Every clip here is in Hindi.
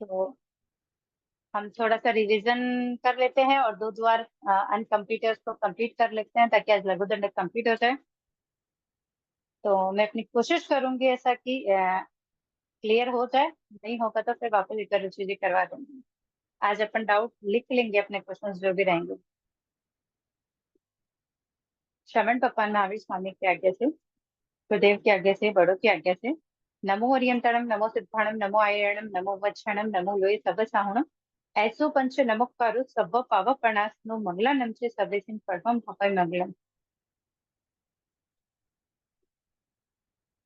तो हम थोड़ा सा रिवीजन कर लेते हैं और दो द्वार अनकम्प्लीट उसको कंप्लीट कर लेते हैं ताकि आज लघु दंडक कंप्लीट हो जाए। तो मैं अपनी कोशिश करूंगी ऐसा कि क्लियर हो जाए, नहीं होगा तो फिर वापस इधर रुचि करवा दूंगी। आज अपन डाउट लिख लेंगे, अपने क्वेश्चंस जो भी रहेंगे। श्रवण भगवान महावीर स्वामी की आज्ञा से, गुरुदेव की आज्ञा से, बड़ों की आज्ञा से, नमो हरियंतरम, नमो सिद्धाणम, नमो आयरणम, नमो वत्सणम, नमो लोय सब साहुणम, ऐसो पंच नमोकारो सब पाव प्रणास्नो मंगलानम से सबेसिन परमम भवय मंगलम।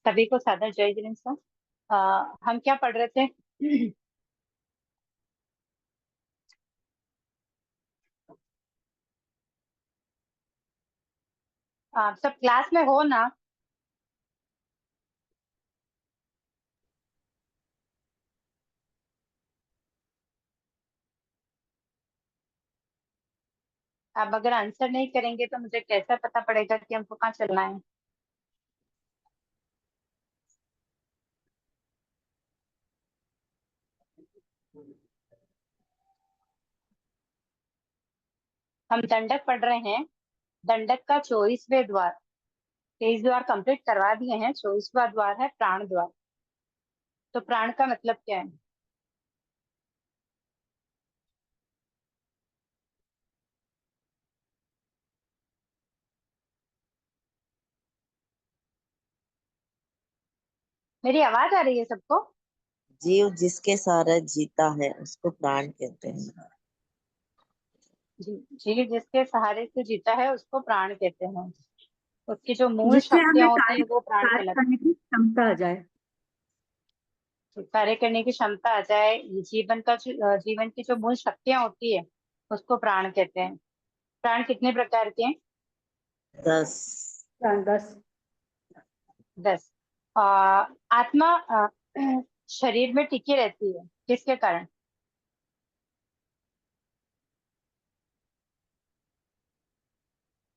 सभी को सादर जय जिनेन्द्र सर। हम क्या पढ़ रहे थे? आप सब क्लास में हो ना? आप अगर आंसर नहीं करेंगे तो मुझे कैसा पता पड़ेगा कि हमको कहाँ चलना है? हम दंडक पढ़ रहे हैं। दंडक का 24वें द्वार, 23 द्वार कंप्लीट करवा दिए हैं, 24वां द्वार है प्राण द्वार। तो प्राण का मतलब क्या है? मेरी आवाज आ रही है सबको? जीव जिसके सहारे जीता है उसको प्राण कहते हैं। जी। जीव जिसके सहारे से जीता है उसको प्राण कहते हैं। उसकी जो मूल जिससे हमें शक्तियां होती कार्य है वो प्राण कार्य कहलाती करने की क्षमता आ जाए। है। कार्य करने की क्षमता आ जाए, जीवन की जो मूल शक्तियां होती है उसको प्राण कहते हैं। प्राण कितने प्रकार के हैं? 10। 10। 10। आत्मा शरीर में टिकी रहती है किसके कारण?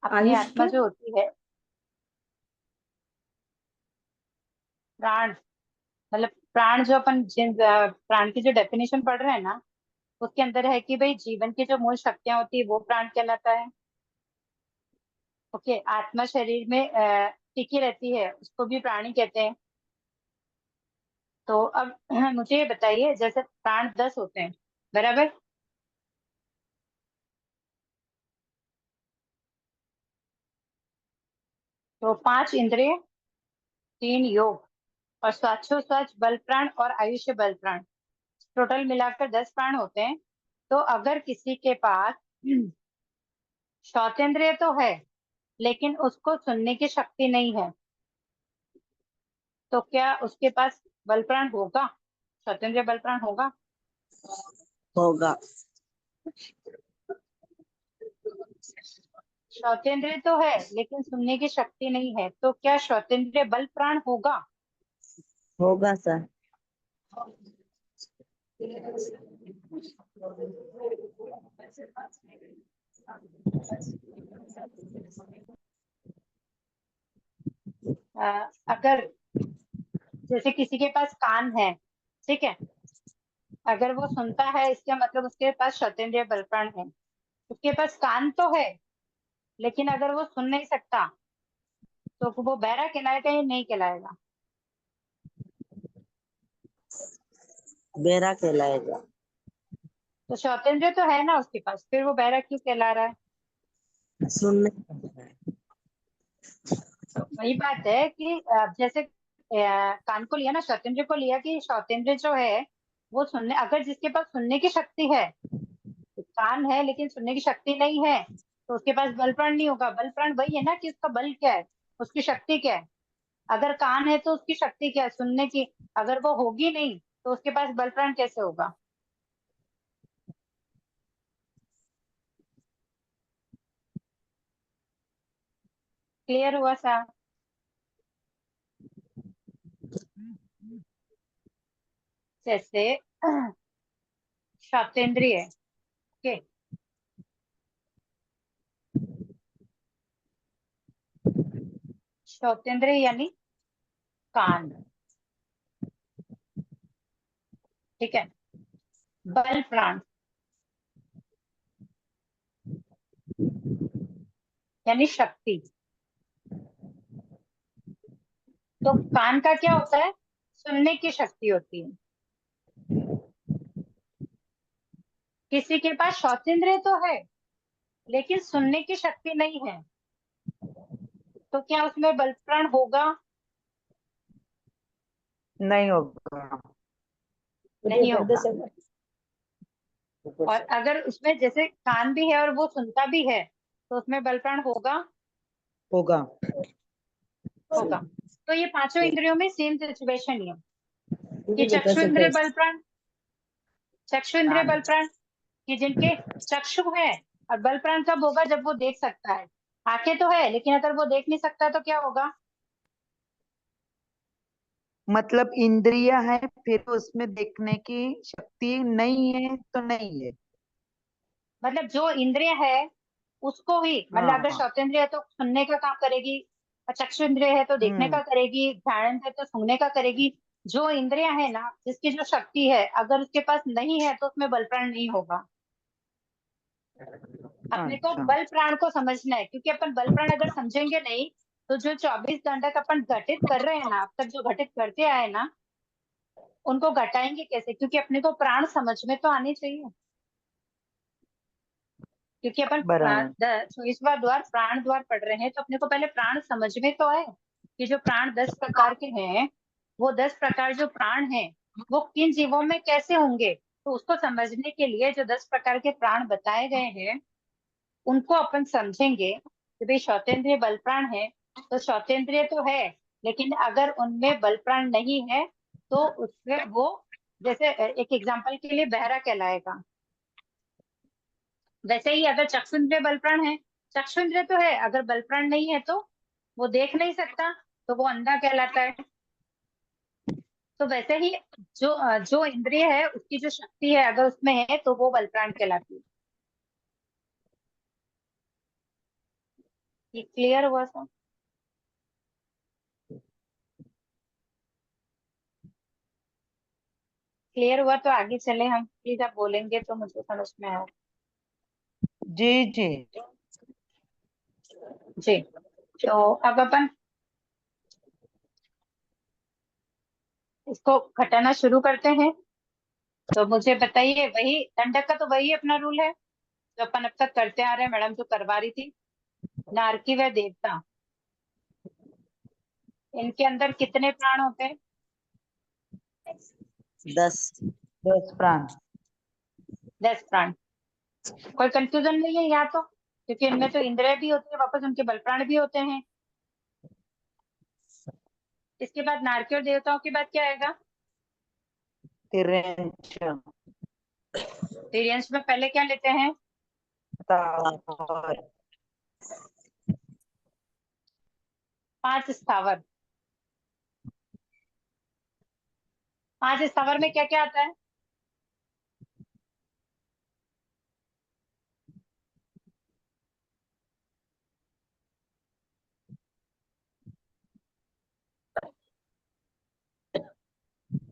अपनी आयुष आत्मा के। जो होती है, प्राण मतलब प्राण जो अपन प्राण की जो डेफिनेशन पढ़ रहे हैं ना, उसके अंदर है कि भाई जीवन की जो मूल शक्तियां होती है वो प्राण कहलाता है। ओके, आत्मा शरीर में टिकी रहती है उसको भी प्राणी कहते हैं। तो अब मुझे ये बताइए, जैसे प्राण 10 होते हैं, बराबर? तो 5 इंद्रिय, 3 योग और श्वासोच्छ्वास बल प्राण और आयुष्य बल प्राण, टोटल मिलाकर 10 प्राण होते हैं। तो अगर किसी के पास श्रोतेंद्रिय तो है लेकिन उसको सुनने की शक्ति नहीं है, तो क्या उसके पास बल प्राण होगा? श्रोतेंद्रिय बल प्राण होगा? होगा। श्रोतेंद्रिय तो है लेकिन सुनने की शक्ति नहीं है, तो क्या श्रोतेंद्रिय बल प्राण होगा? होगा सर। अगर जैसे किसी के पास कान है, ठीक है, अगर वो सुनता है इसका मतलब उसके पास श्रोतेंद्रिय बल प्राण है। उसके पास कान तो है लेकिन अगर वो सुन नहीं सकता तो वो बहरा कहलाएगा या नहीं कहलाएगा? बेरा कहलाएगा। तो श्रोतेंद्रिय तो है ना उसके पास, फिर वो बहरा क्यों कहला रहा है? सुनने। तो वही बात है कि जैसे कान को लिया ना, श्रोतेंद्रिय को लिया कि श्रोतेंद्रिय जो है वो सुनने, अगर जिसके पास सुनने की शक्ति है, तो कान है लेकिन सुनने की शक्ति नहीं है, तो उसके पास बल प्राण नहीं होगा। बल प्राण वही है ना कि उसका बल क्या है, उसकी शक्ति क्या है। अगर कान है तो उसकी शक्ति क्या है, सुनने की। अगर वो होगी नहीं तो उसके पास बल प्राण कैसे होगा? क्लियर हुआ सा? जैसे श्रोतेंद्रिय, ओके, श्रोतेंद्रिय यानी कान, ठीक है। बल प्राण यानी शक्ति। तो कान का क्या होता है? सुनने की शक्ति होती है। किसी के पास श्रोतेंद्रिय तो है लेकिन सुनने की शक्ति नहीं है, तो क्या उसमें बल प्राण होगा? नहीं होगा। नहीं होगा। और अगर उसमें जैसे कान भी है और वो सुनता भी है तो उसमें बल प्राण होगा? होगा। होगा। तो ये पांचों इंद्रियों में सेम सिचुएशन ही है कि चक्षु इंद्रिय बल प्राण, चक्षु इंद्रिय बल प्राण कि जिनके चक्षु है। और बल प्राण कब होगा? जब वो देख सकता है। आंखें तो है लेकिन अगर वो देख नहीं सकता तो क्या होगा? मतलब इंद्रिया है फिर उसमें देखने की शक्ति नहीं है तो नहीं है। मतलब जो इंद्रिय है उसको ही, मतलब अगर हाँ। श्रोतेंद्रिय है तो सुनने का काम करेगी, और चक्षु इंद्रिय है तो देखने का करेगी, घ्राण है तो सूंघने का करेगी। जो इंद्रिया है ना, जिसकी जो शक्ति है, अगर उसके पास नहीं है तो उसमें बल प्राण नहीं होगा। अपने को अच्छा। बल प्राण को समझना है, क्योंकि अपन बल प्राण अगर समझेंगे नहीं तो जो 24 दंडक अपन घटित कर रहे हैं ना, अब तक जो घटित करते आए ना, उनको घटाएंगे कैसे? क्योंकि अपने को प्राण समझ में तो आने चाहिए। क्योंकि अपन बराबर। 24वां द्वार प्राण द्वार पढ़ रहे हैं तो अपने को पहले प्राण समझ में तो आए कि जो प्राण 10 प्रकार के हैं, वो 10 प्रकार जो प्राण हैं वो किन जीवों में कैसे होंगे। तो उसको समझने के लिए जो 10 प्रकार के प्राण बताए गए हैं उनको अपन समझेंगे कि भाई श्रोतेंद्रिय बल प्राण है, तो श्रोतेंद्रिय तो है लेकिन अगर उनमें बल प्राण नहीं है तो उसमें वो, जैसे एक एग्जांपल के लिए बहरा कहलाएगा, वैसे ही अगर चक्षु इंद्रिय बल प्राण है, चक्षु इंद्रिय तो है, अगर बल प्राण नहीं है तो वो देख नहीं सकता, तो वो अंधा कहलाता है। तो वैसे ही जो इंद्रिय है उसकी जो शक्ति है अगर उसमें है तो वो बल प्राण कहलाती है। ये क्लियर हुआ सर? क्लियर हुआ तो आगे चले हम, प्लीज आप बोलेंगे तो मुझे समझ में आया। जी जी। जी। तो अब अपन इसको घटाना शुरू करते हैं। तो मुझे बताइए, वही दंडक का तो वही अपना रूल है जो अपन अब तक करते आ रहे हैं, मैडम जो करवा रही थी। नारकी व देवता, इनके अंदर कितने प्राण होते हैं? 10। 10 प्राण। 10 प्राण। कोई कंफ्यूजन नहीं है यहाँ तो, क्योंकि इनमें तो इंद्रिय भी होती है, वापस उनके बल प्राण भी होते हैं। इसके बाद नारकी और देवताओं के बाद क्या आएगा? तिरंच। तिर्यंश में पहले क्या लेते हैं? स्थावर। 5 स्थावर। 5 स्थावर में क्या क्या आता है?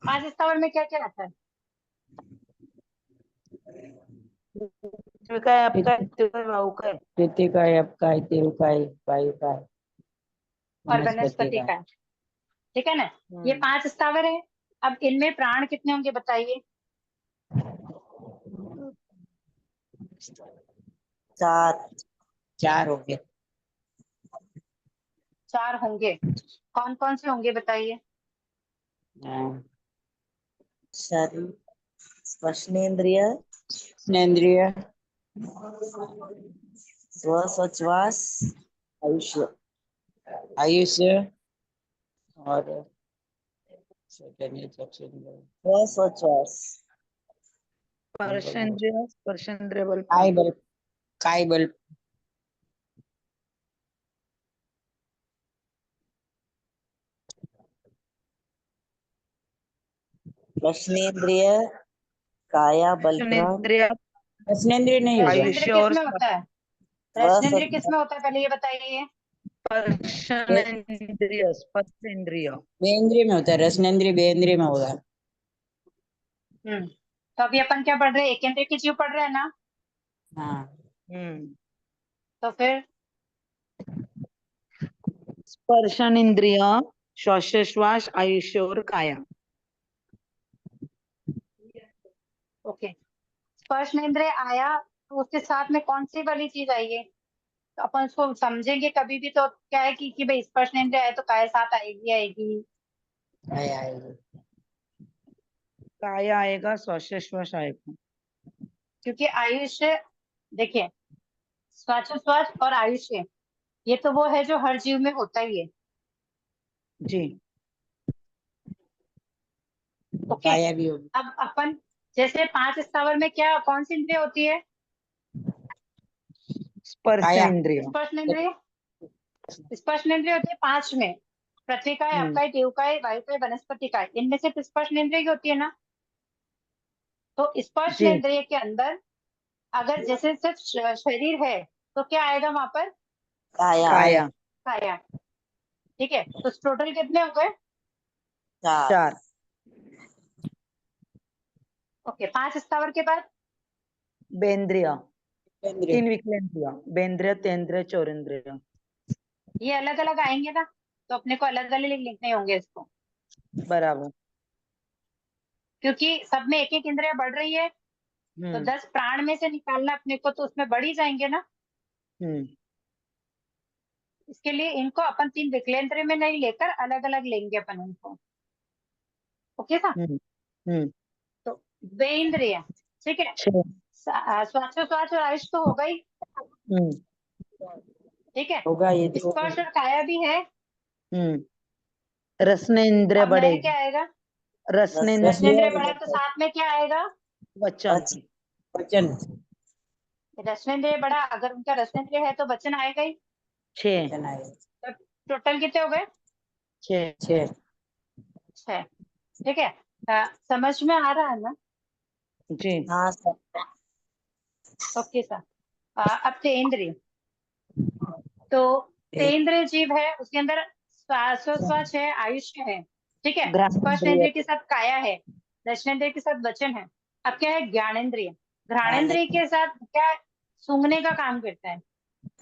पांच स्थावर में क्या क्या आता है? काय आपका भाऊ काय काय काय तेल काय वायू काय और वनस्पति वनस्पति काय। का, ठीक है ना? ये 5 स्थावर है। अब इनमें प्राण कितने होंगे बताइए? 4। 4 हो गए। 4 होंगे। कौन कौन से होंगे बताइए? शरीर, स्पर्शनेन्द्रिय, स्नेन्द्रिय, श्वासोच्छ्वास, आयुष्य, आयुष्य और श्वासोच्छ्वास, स्पर्शेंद्रिय बल काय बल, काय बल, स्पर्शनेन्द्रिय, काया बलप्राण, इंद्रिय स्नेन्द्रिय नहीं होगा। प्रश्नेंद्र आयुष्य और किस में होता है? प्रश्नेंद्र किस में होता है पहले ये बताइए? वे- स्पर्शेंद्रिय स्पर्शेंद्रिय। बेंद्रिय में होता है, रसनेन्द्रिय बेंद्रिय में होगा। हम्म। तो अभी अपन क्या पढ़ रहे हैं, एक इंद्रिय की जीव पढ़ रहे हैं ना। हाँ तो फिर स्पर्शन इंद्रिय, श्वासोश्वास, आयुष्य और काया। ओके, स्पर्श इंद्रिय आया तो उसके साथ में कौन सी वाली चीज आई है, तो अपन उसको समझेंगे कभी भी तो क्या है कि भाई स्पर्श इंद्रिय आए तो काय साथ आएगी आएगी। आएगा। काया आएगा, श्वासोश्वास आएगा। क्योंकि आयुष्य, देखिए, श्वासोश्वास और आयुष्य ये तो वो है जो हर जीव में होता ही है। जी। ओके, काया भी होगी। अब अपन जैसे 5 स्थावर में क्या कौन सी इंद्रिय होती है, स्पर्श काया। इंद्रिय। स्पर्श इंद्रिय। स्पर्श इंद्रिय होती है 5 में, पृथ्वी का है, आपका है, देव का है, वायु का है, वनस्पति का है, इनमें से तो स्पर्श इंद्रिय की होती है ना। तो स्पर्श जी। इंद्रिय के अंदर अगर जैसे सिर्फ शरीर है तो क्या आएगा वहां पर, काया। काया। काया। ठीक है, तो टोटल कितने हो गए। चार। 4। ओके, 5 स्थावर के बाद बेंद्रिय, इंद्रिय। 3 विकलेंद्रिय, बेंद्रिय, तेंद्रिय, चौरेंद्रिय। ये अलग अलग आएंगे ना, तो अपने को अलग अलग लिखने होंगे इसको, बराबर। क्योंकि सब में एक एक इंद्रिया बढ़ रही है। तो 10 प्राण में से निकालना अपने को, तो उसमें बढ़ ही जाएंगे ना। हम्म इसके लिए इनको अपन 3 विकलेंद्रिय में नहीं लेकर अलग अलग लेंगे अपन इनको। ओके सा। हम्म हम्म तो वे इंद्रिय, ठीक है, 6। श्वासोश्वास और आयुष तो हो गई। हम्म ठीक है, होगा ये तो। स्पर्श और काया भी है। रसनेन्द्रिय अब नया क्या बढ़ेगी। आएगा, रसनेन्द्रिय रसनेंद्रिय बढ़ा तो साथ में क्या आएगा, वचन। वचन। रसनेंद्रिय बढ़ा, अगर उनका रसनेंद्रिय है तो वचन आएगा ही। 6। वचन आएगा। तो टोटल कितने हो गए, 6। 6। 6। ठीक है, समझ में आ रहा है ना। जी। हाँ सर। Okay sir. अब तेंद्रिय, तो तेंद्रिय जीव है, उसके अंदर श्वासोश्वास है, आयुष्य है। ठीक है, घ्राणेन्द्रिय। स्पर्शेंद्रिय के साथ काया है, दर्शनेंद्रिय के साथ वचन है। अब क्या है, ज्ञानेंद्रिय। घ्राणेंद्रिय के साथ क्या है, सूंघने का काम करता है।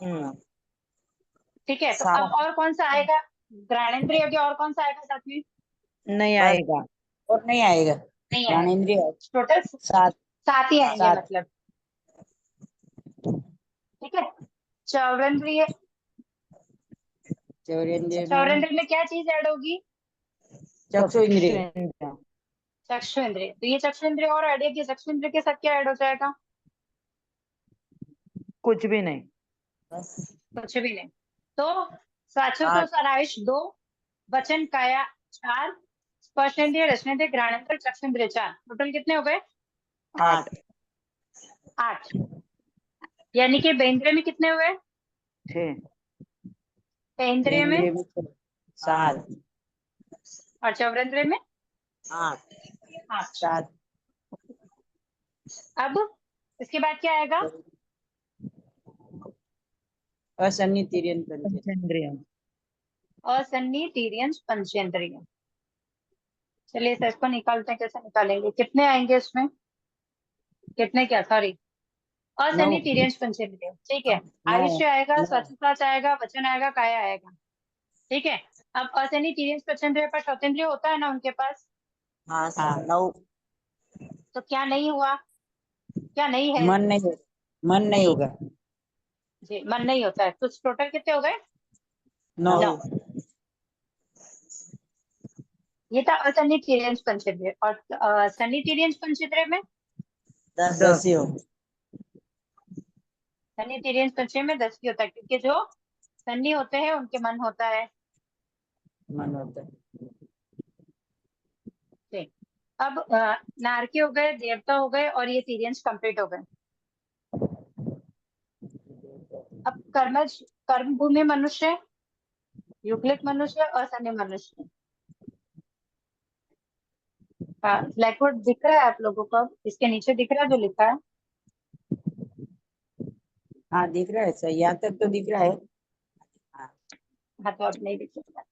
हम्म ठीक है, तो अब 7। और कौन सा आएगा, घ्राणेंद्रिय के और कौन सा आएगा साथ में, नहीं बस। आएगा। और नहीं आएगा। नहीं आएगा। ज्ञानेंद्रिय। टोटल 7। 7 ही आएंगे 7। मतलब। ठीक है, चौरेंद्रिय, चौरेंद्रिय में चौरेंद्रिय में क्या चीज ऐड होगी, चक्षु इंद्रिय। चक्षुरेंद्रिय। चक्षु इंद्रिय। तो ये चक्षु इंद्रिय और ऐड है कि चक्षु इंद्रिय के साथ क्या ऐड हो जाएगा, कुछ भी नहीं। बस। कुछ भी नहीं। तो साक्षु तो 8। आयुष 2, वचन काया 4, स्पर्शेंद्रिय, रसनेंद्रिय, घ्राणेंद्रिय, चक्षुंद्रिय 4, टोटल कितने हो गए, 8। 8। यानी कि बेंद्रिय में कितने हुए, 6। पेंद्रिय में, इंद्रिय में 7। और चौरेंद्रिय में 8। 8। 7। अब इसके बाद क्या आएगा, असन्नी तिर्यन पंचेंद्रिय। पंचेंद्रिय। असन्नी तिर्यंच पंचेंद्रिय। चलिए सर, इसको निकालते हैं, कैसे निकालेंगे, कितने आएंगे इसमें, कितने क्या, सॉरी, 9। असन्नी तिर्यंच पंचेंद्रिय। ठीक है, 9। आयुष्य आएगा, 9। स्वच्छता आएगा, वचन आएगा, काया आएगा। ठीक है, अब असैनिक तिर्यंच पंचेंद्रिय पर शौतेंद्रिय होता है ना उनके पास, हाँ हाँ। सर। 9। तो क्या नहीं हुआ, क्या नहीं है मन इसमें, नहीं, मन नहीं होगा। जी मन नहीं होता है। तो टोटल कितने हो गए, 9। 9। ये था असैनिक तिर्यंच पंचेंद्रिय। और सन्नी तिर्यंच पंचेंद्रिय में, 10। 10 ही हो। सन्नी तिर्यंच पंचेंद्रिय में 10 ही होता है, क्योंकि जो सन्नी होते हैं उनके मन होता है। मन होता है। ठीक, अब नारकी हो गए, देवता हो गए, और ये तिर्यंच कंप्लीट हो गए। अब कर्म भूमि मनुष्य, युगलिक मनुष्य, असन्य मनुष्य। ब्लैक बोर्ड दिख रहा है आप लोगों को, अब इसके नीचे दिख रहा है जो लिखा है, हाँ दिख रहा है सर, यहाँ तक तो दिख रहा है। हाँ तो अब नहीं दिख रहा।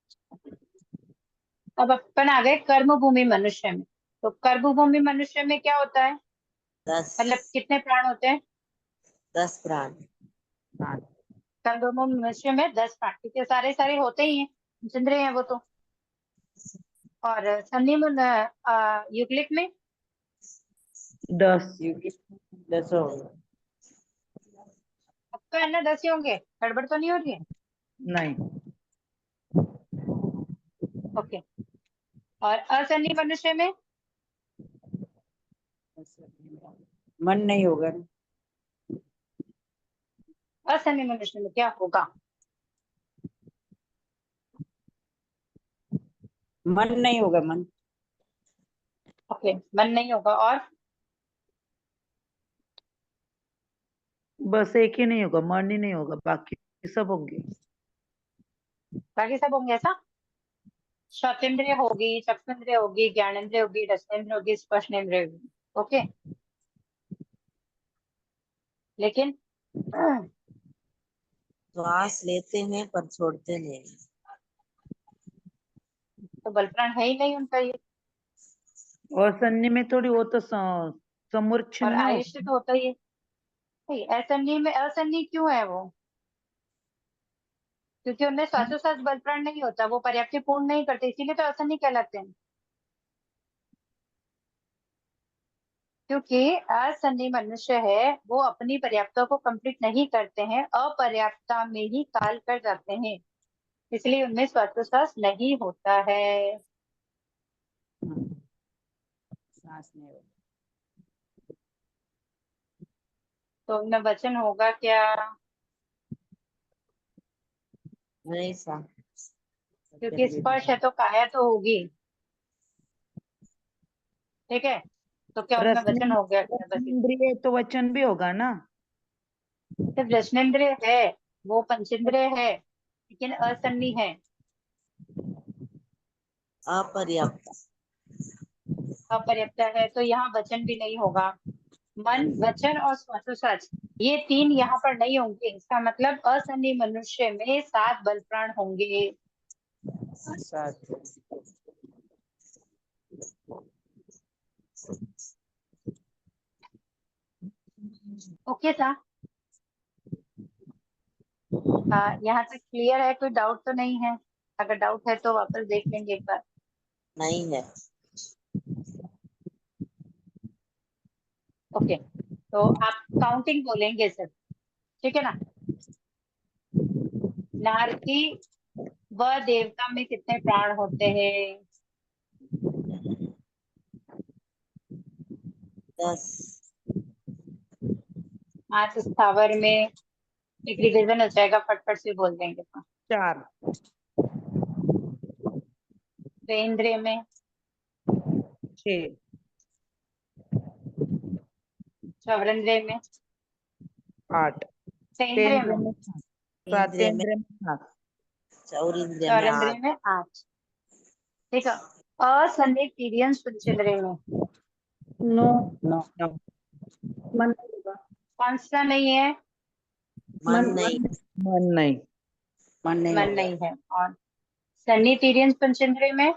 अब अपन आ गए कर्म भूमि मनुष्य में। तो कर्म भूमि मनुष्य में क्या होता है, 10 मतलब कितने प्राण होते हैं? 10 प्राण। हाँ कंदोमो मनुष्य में 10 प्राण, क्योंकि सारे सारे होते ही हैं, इंद्रिय हैं वो तो। और सन्नी युग्लिक में 10। 10 हो गया। पक्का है ना? 10 ही होंगे, गड़बड़ तो नहीं हो रही है? नहीं, ओके। और असन्नी मनुष्य में मन नहीं होगा ना। असन्नी मनुष्य में क्या होगा? मन नहीं होगा, मन। ओके, मन नहीं होगा। और बस एक ही नहीं होगा, मन ही नहीं होगा, बाकी सब होंगे। बाकी सब होंगे ऐसा? श्रोतेंद्रिय होगी, चक्षुंद्रिय होगी, ज्ञानेंद्रिय होगी, रसनेंद्रिय होगी, स्पर्शनेंद्रिय होगी। ओके, लेकिन श्वास लेते हैं पर छोड़ते नहीं। तो बल प्राण है ही नहीं उनका ये। और सन्नी में थोड़ी, वो तो और समूर्छिन्न आयुष्य होगा। तो होता ही है। नहीं, असन्नी में असन्नी क्यों है वो? क्योंकि उनमें श्वासोश्वास बल प्राण नहीं होता, वो पर्याप्ति पूर्ण नहीं करते, इसीलिए तो असन्नी कहलाते हैं। क्योंकि असन्नी मनुष्य है वो अपनी पर्याप्तता को कंप्लीट नहीं करते हैं, अपर्याप्तता में ही काल कर जाते हैं, इसलिए उनमें श्वासोश्वास नहीं होता है। सांस नहीं होगा। तो उनमें वचन होगा क्या? नहीं सा। क्योंकि स्पर्श है तो काया तो होगी। ठीक है, तो क्या उनमें वचन हो गया क्या? बस रसनेंद्रिय तो वचन भी होगा ना। सिर्फ रसनेंद्रिय है, वो पंचेंद्रिय है, लेकिन असन्नी है, अपर्याप्त। अपर्याप्त है, तो यहाँ वचन भी नहीं होगा। मन, वचन और श्वासोश्वास, ये तीन यहाँ पर नहीं होंगे। इसका मतलब असन्नी मनुष्य में 7 बल प्राण होंगे। सात। ओके सा? यहाँ तक क्लियर है? कोई डाउट तो नहीं है? अगर डाउट है तो वापस देख लेंगे एक बार। नहीं है। ओके, तो आप काउंटिंग बोलेंगे सर, ठीक है ना? नारकी व देवता में कितने प्राण होते हैं? 10। 5 स्थावर में, एक रिवीजन हो जाएगा, फटफट से बोल देंगे तो। 4, इंद्रिय में 6, चौरेंद्रिय में 8, इंद्रिय तेंद्रिय में में 7, इंद्रिय में तेंद्रिय में 7। 4 इंद्रिय में चौरेंद्रिय 8। में 8। ठीक है। असन्निग्ध तीर्यन पंचेंद्रिय में नो नो। No, मन कौन सा नहीं है? मन नहीं। मन नहीं। मन नहीं मन होगा। नहीं है। और सन्नी तीर्यन पंचेंद्रिय में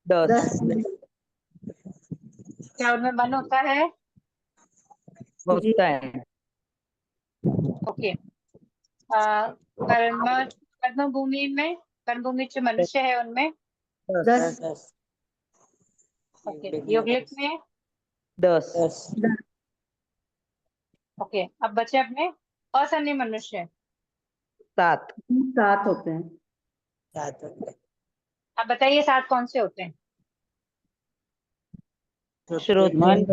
10 क्या उनमें मन होता है? होता है। ओके। कर्म कर्म भूमि में, कर्म भूमि जो मनुष्य है उनमें 10 10। ओके, योगलिक में 10 10। ओके। अब बचे अपने असन्नी मनुष्य। 7 7 होते हैं। 7 होते हैं। अब बताइए 7 कौन से होते हैं? श्रोतेंद्रिय, मन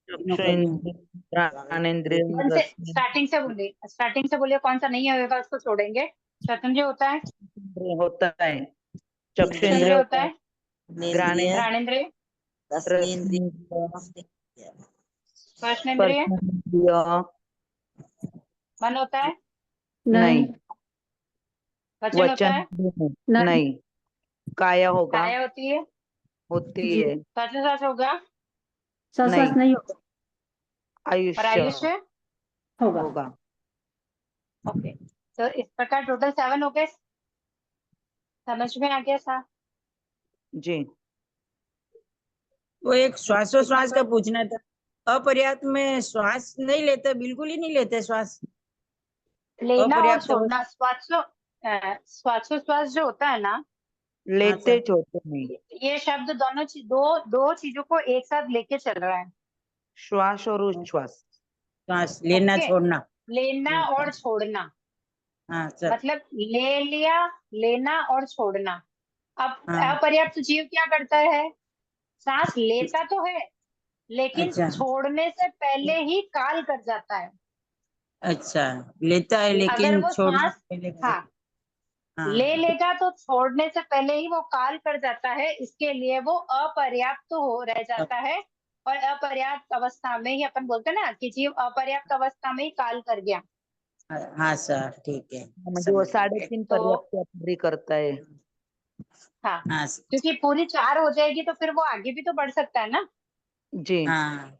चक्षुरेंद्रिय, घ्राणेंद्रिय, कौन से? स्टार्टिंग से रसनेंद्रिय बोलिए, स्टार्टिंग से बोलिए, कौन सा नहीं होगा उसको छोड़ेंगे। स्वतंत्र होता है, होता है, चक्षुंद्रिय चक्षुरेंद्रिय होता होता है, है, इंद्रिय, घ्राणेन्द्रिय, रसनेंद्रिय, रसनेंद्रिय, स्पर्शनेन्द्रिय, स्पर्शेंद्रिय मन होता है, नहीं, वचन होता वचन है, नहीं, काया होगा, काया होती है, होती है, श्वासोश्वास होगा, नहीं, नहीं होगा। और आयुष्य आयुष्य होगा। होगा। ओके। तो इस प्रकार टोटल 7 हो गए। समझ में आ गया सा? जी। वो एक श्वासोश्वास का पूछना था। अपर्याप्त में श्वास नहीं लेते, बिल्कुल ही नहीं लेते श्वास। लेना और अपर्याप्त छोड़ना, श्वासोश्वास जो होता है ना, लेते सर। छोड़ते नहीं। ये शब्द दोनों दो चीजों को एक साथ लेके चल रहा है। श्वास और उच्छ्वास। श्वास लेना ओके, छोड़ना। लेना और छोड़ना, हाँ सर। मतलब ले लिया, लेना और छोड़ना। अब हाँ। अपर्याप्त जीव क्या करता है, सांस लेता तो है लेकिन अच्छा छोड़ने से पहले ही काल कर जाता है। अच्छा, लेता है अगर लेकिन वो छोड़ना सांस, पहले हाँ, करेगा। हाँ ले लेगा तो छोड़ने से पहले ही वो काल कर जाता है, इसके लिए वो अपर्याप्त हो रह जाता है। और अपर्याप्त अवस्था में ही अपन बोलते हैं ना कि जीव अपर्याप्त अवस्था में ही काल कर गया। हाँ सर, ठीक है, म्हणजे वो समझ गए। 3.5 तो पर्याप्त पूरी करता है। हाँ, हाँ सर। क्योंकि पूरी 4 हो जाएगी तो फिर वो आगे भी तो बढ़ सकता है ना। जी। हाँ,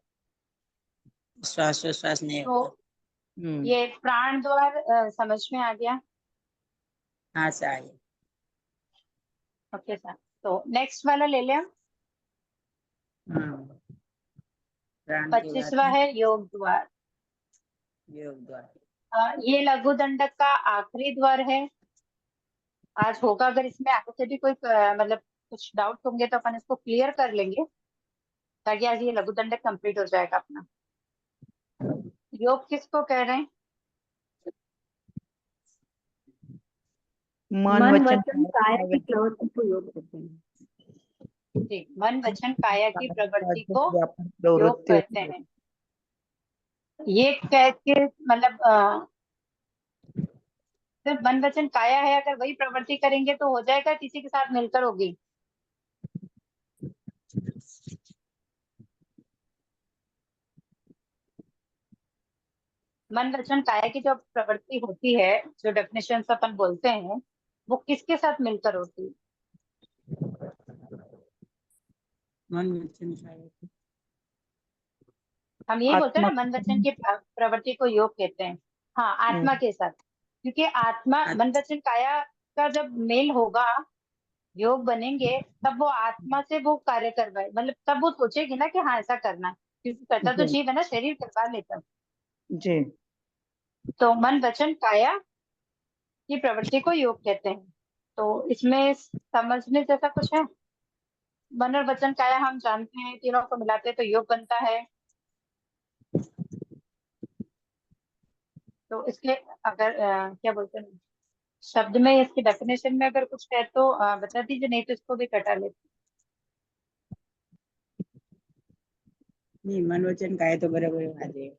श्वास नहीं तो होता। ये प्राण द्वार समझ में आ गया। हाँ सर, आइए। ओके सर, तो नेक्स्ट वाला ले लें हम। हाँ, प्राण के बाद 25वां है योग द्वार। योग द्वार। ये लघु दंडक का आखिरी द्वार है। आज होगा, अगर इसमें आगे से भी कोई मतलब कुछ डाउट होंगे तो अपन इसको क्लियर कर लेंगे, ताकि आज ये लघु दंडक कंप्लीट हो जाएगा अपना। योग किसको कह रहे हैं? मन मन वचन वचन काया की काया प्रवृत्ति को योग कहते हैं। जी, मन वचन काया की का प्रवृत्ति जो को व्यापक योग प्रवृत्ति कहते होती है। हैं। ये कह के मतलब सिर्फ मन वचन काया है, अगर वही प्रवृत्ति करेंगे तो हो जाएगा, किसी के साथ मिलकर होगी। मन वचन काया की जो प्रवृत्ति होती है, जो डेफिनेशन अपन बोलते हैं, वो किसके साथ मिलकर होती है? मन वचन काया की। हम यही बोलते हैं आत्मा ना, मन वचन की प्रवृत्ति को योग कहते हैं। हाँ, आत्मा के साथ, क्योंकि आत्मा मन वचन काया का जब मेल होगा, योग बनेंगे, तब वो आत्मा से वो कार्य करवाए, मतलब तब वो सोचेगी ना कि हाँ ऐसा करना है। क्योंकि करता तो जी जीव है ना, शरीर करवा लेता है। जी। तो मन वचन काया की प्रवृत्ति को योग कहते हैं। तो इसमें समझने जैसा कुछ है? मन और वचन काया हम जानते हैं, तीनों को मिलाते हैं तो योग बनता है। तो इसके अगर क्या बोलते हैं, शब्द में इसकी डेफिनेशन में अगर कुछ है तो बता दीजिए, नहीं तो इसको भी कटा लेते नहीं, मन वचन काया तो बराबर आ जाएगा।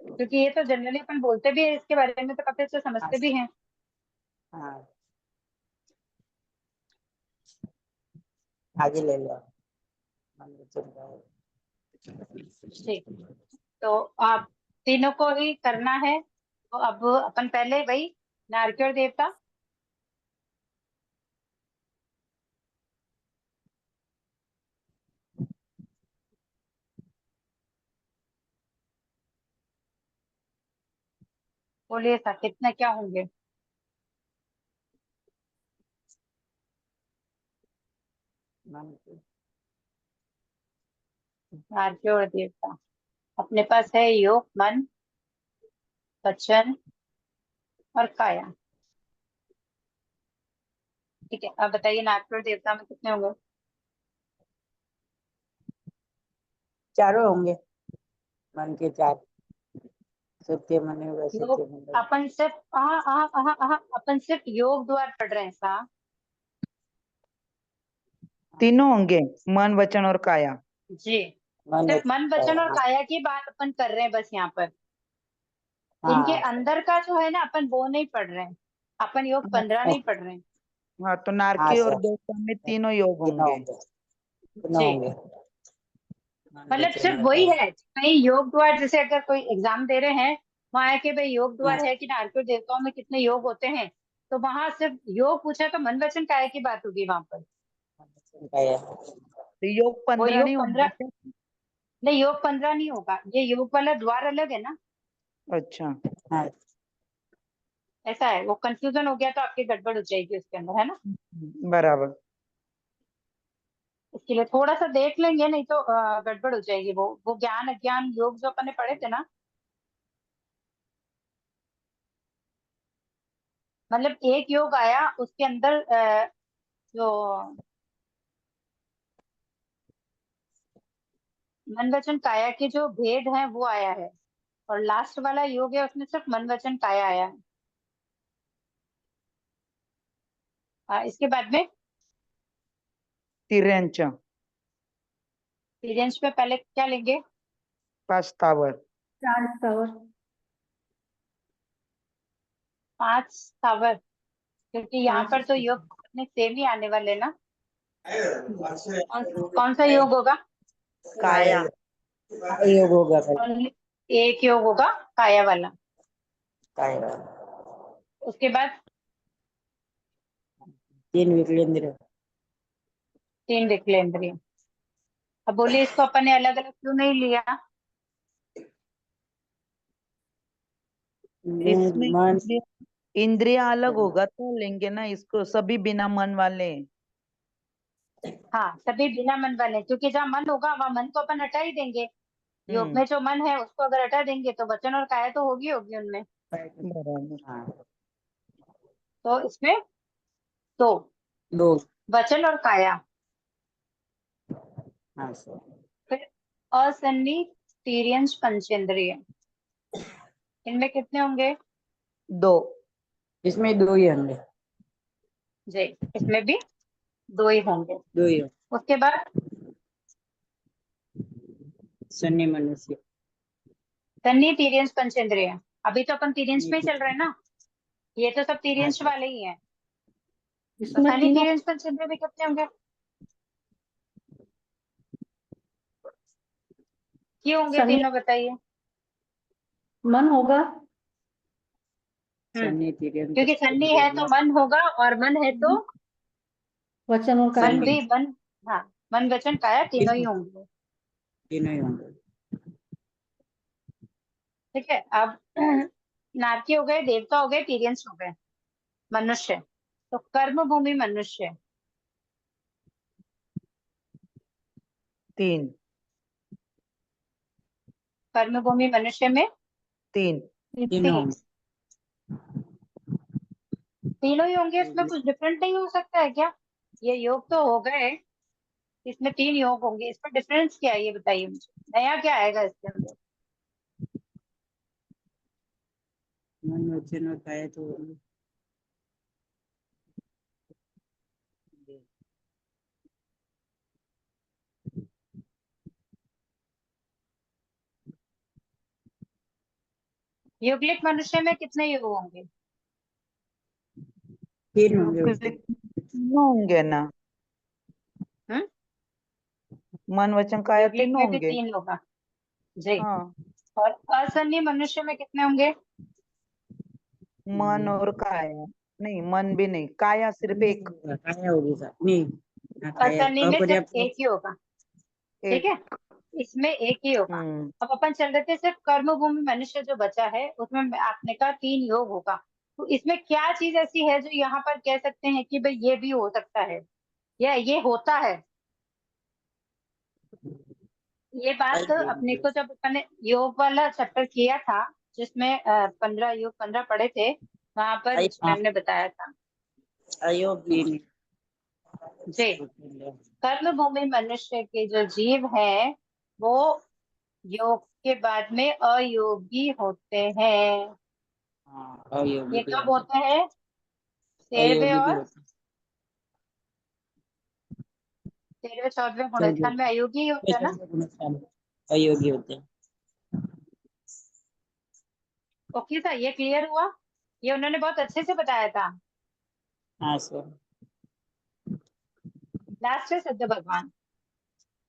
हैं। क्योंकि ये तो जनरली अपन बोलते भी है, इसके बारे में तो काफी अच्छे समझते भी हैं। हाँ, आगे ले लो। मन वचन काया। ठीक, तो आप तीनों को ही करना है। तो अब अपन पहले वही नारकेल देवता, बोलिए था कितने क्या होंगे? मन के नारकेल देवता अपने पास है योग, मन, वचन और काया। ठीक है, अब बताइए नारकेल देवता में कितने होंगे? चारों होंगे। मन के चार, सत्य मन योग, सत्य मन। अपन सिर्फ अपन सिर्फ योग द्वार पढ़ रहे हैं सा। तीनों होंगे, मन वचन और काया। जी, मन सिर्फ मन वचन वचन और काया। काया की बात अपन कर रहे हैं बस यहाँ पर। इनके हाँ अंदर का जो है ना, अपन वो नहीं पढ़ रहे हैं, अपन योग 15 हाँ नहीं पढ़ रहे हैं। हाँ, तो हाँ नारकी और सर, देवता में तीनों योग तीनों होंगे। होंगे। तीनों जी, होंगे। मन मतलब वचन सिर्फ और वही काया। है, कहीं योग द्वार जैसे अगर कोई एग्जाम दे रहे हैं, वहां है कि भाई योग हाँ, द्वार है कि नारकेल देवताओं में कितने योग होते हैं, तो वहां सिर्फ योग पूछा तो मन वचन काया की बात होगी वहां पर। मन वचन काया। तो योग वो 15 योग नहीं होंगे 15, क्या? नहीं योग 15 नहीं होगा, ये योग वाला द्वार अलग है ना। अच्छा। हाँ ऐसा है, वो कंफ्यूजन हो गया तो आपकी गड़बड़ हो जाएगी उसके अंदर, है ना। बराबर। इसके लिए थोड़ा सा देख लेंगे, नहीं तो गड़बड़ हो जाएगी। वो ज्ञान अज्ञान योग जो अपन ने पढ़े थे ना, मतलब एक योग आया उसके अंदर जो मन वचन काया के जो भेद हैं वो आया है, और लास्ट वाला योग है उसमें सिर्फ मन वचन काया आया है। इसके बाद में तिर्यंच पीरियंश में पहले क्या लेंगे? पास्तावर 4 स्थावर, 5 स्थावर, क्योंकि यहाँ पर तो योग अपने सेम ही आने वाले ना। कौन सा योग होगा? काया योग होगा कल। Only एक योग होगा काया वाला। काया उसके बाद 3 विकलेंद्र। 3 विकलेंद्रिय। अब बोलिए इसको अपन ने अलग अलग क्यों नहीं लिया? इसमें मन इंद्रिया अलग होगा तो लेंगे ना इसको, सभी बिना मन वाले। हाँ, सभी बिना मन वाले, क्योंकि जहाँ मन होगा वहाँ मन को अपन हटा ही देंगे। योग में जो मन है उसको अगर हटा देंगे तो वचन और काया तो होगी होगी उनमें। बराबर। हाँ तो इसमें तो 2। वचन और काया। हाँ सर। फिर असन्नी तिर्यंश पंचेंद्रिय, इनमें कितने होंगे? 2। इसमें 2 ही होंगे। जी, इसमें भी 2 ही होंगे। 2 ही होंगे। उसके बाद सन्नी मनुष्य। सन्नी तिर्यंश पंचेंद्रिय। अभी तो अपन तिर्यंश में ही चल रहे हैं ना, ये तो सब तिर्यंश वाले ही हैं। तो सन्नी तिर्यंश पंचेंद्रिय भी कितने होंगे? क्यों होंगे तीनों, बताइए? मन होगा। सन्नी तिर्यंश क्योंकि सन्नी है तो मन होगा, और मन है तो वचन और मन काया। भी मन। हाँ, मन वचन काया तीनों ही होंगे। तीनों ही होंगे। ठीक है। अब नारकी हो गए, देवता हो गए, तिर्यंश हो गए, मनुष्य। तो कर्म भूमि मनुष्य 3 कर्म भूमि मनुष्य में 3 तीनों होंगे। तीनों ही होंगे। इसमें कुछ डिफरेंट नहीं हो सकता है क्या? ये योग तो हो गए, इसमें 3 योग होंगे, इसमें डिफरेंस क्या है ये बताइए मुझे, नया क्या आएगा इसके अंदर? मन वचन और काया तो युगलिक मनुष्य में कितने योग होंगे? 3 होंगे उसमें। तीनों होंगे ना, हम्म, मन वचन काया युगलिक तीनों में भी होंगे। 3 होगा जी। हाँ, और असन्नी मनुष्य में कितने होंगे? मन और काया नहीं, मन भी नहीं, काया सिर्फ एक। काया होगी सर। नहीं हाँ, काया असन्नी में सिर्फ अपर्याप्त। एक ही होगा। ठीक है, एक। इसमें एक ही होगा। अब अपन चल रहे थे सिर्फ कर्म भूमि मनुष्य जो बचा है, उसमें आपने कहा 3 योग होगा। तो इसमें क्या चीज ऐसी है जो यहाँ पर कह सकते हैं कि भाई ये भी हो सकता है या ये होता है? ये बात अपने को जब अपन ने योग वाला चैप्टर किया था, जिसमें 15 योग 15 पढ़े थे, वहां पर मैम ने बताया था अयोग्य जी। कर्म भूमि मनुष्य के जो जीव हैं वो योग के बाद में अयोगी होते हैं। हाँ अयोग्य ये भी कब होते होते हैं? 13वें अयोग्य भी और होते 13वें 14वें चौदह गुणस्थान में अयोगी ही होता है ना। अयोग्य होते हैं। ओके था, ये क्लियर हुआ? ये उन्होंने बहुत अच्छे से बताया था। हाँ सर। लास्ट है सद्य भगवान।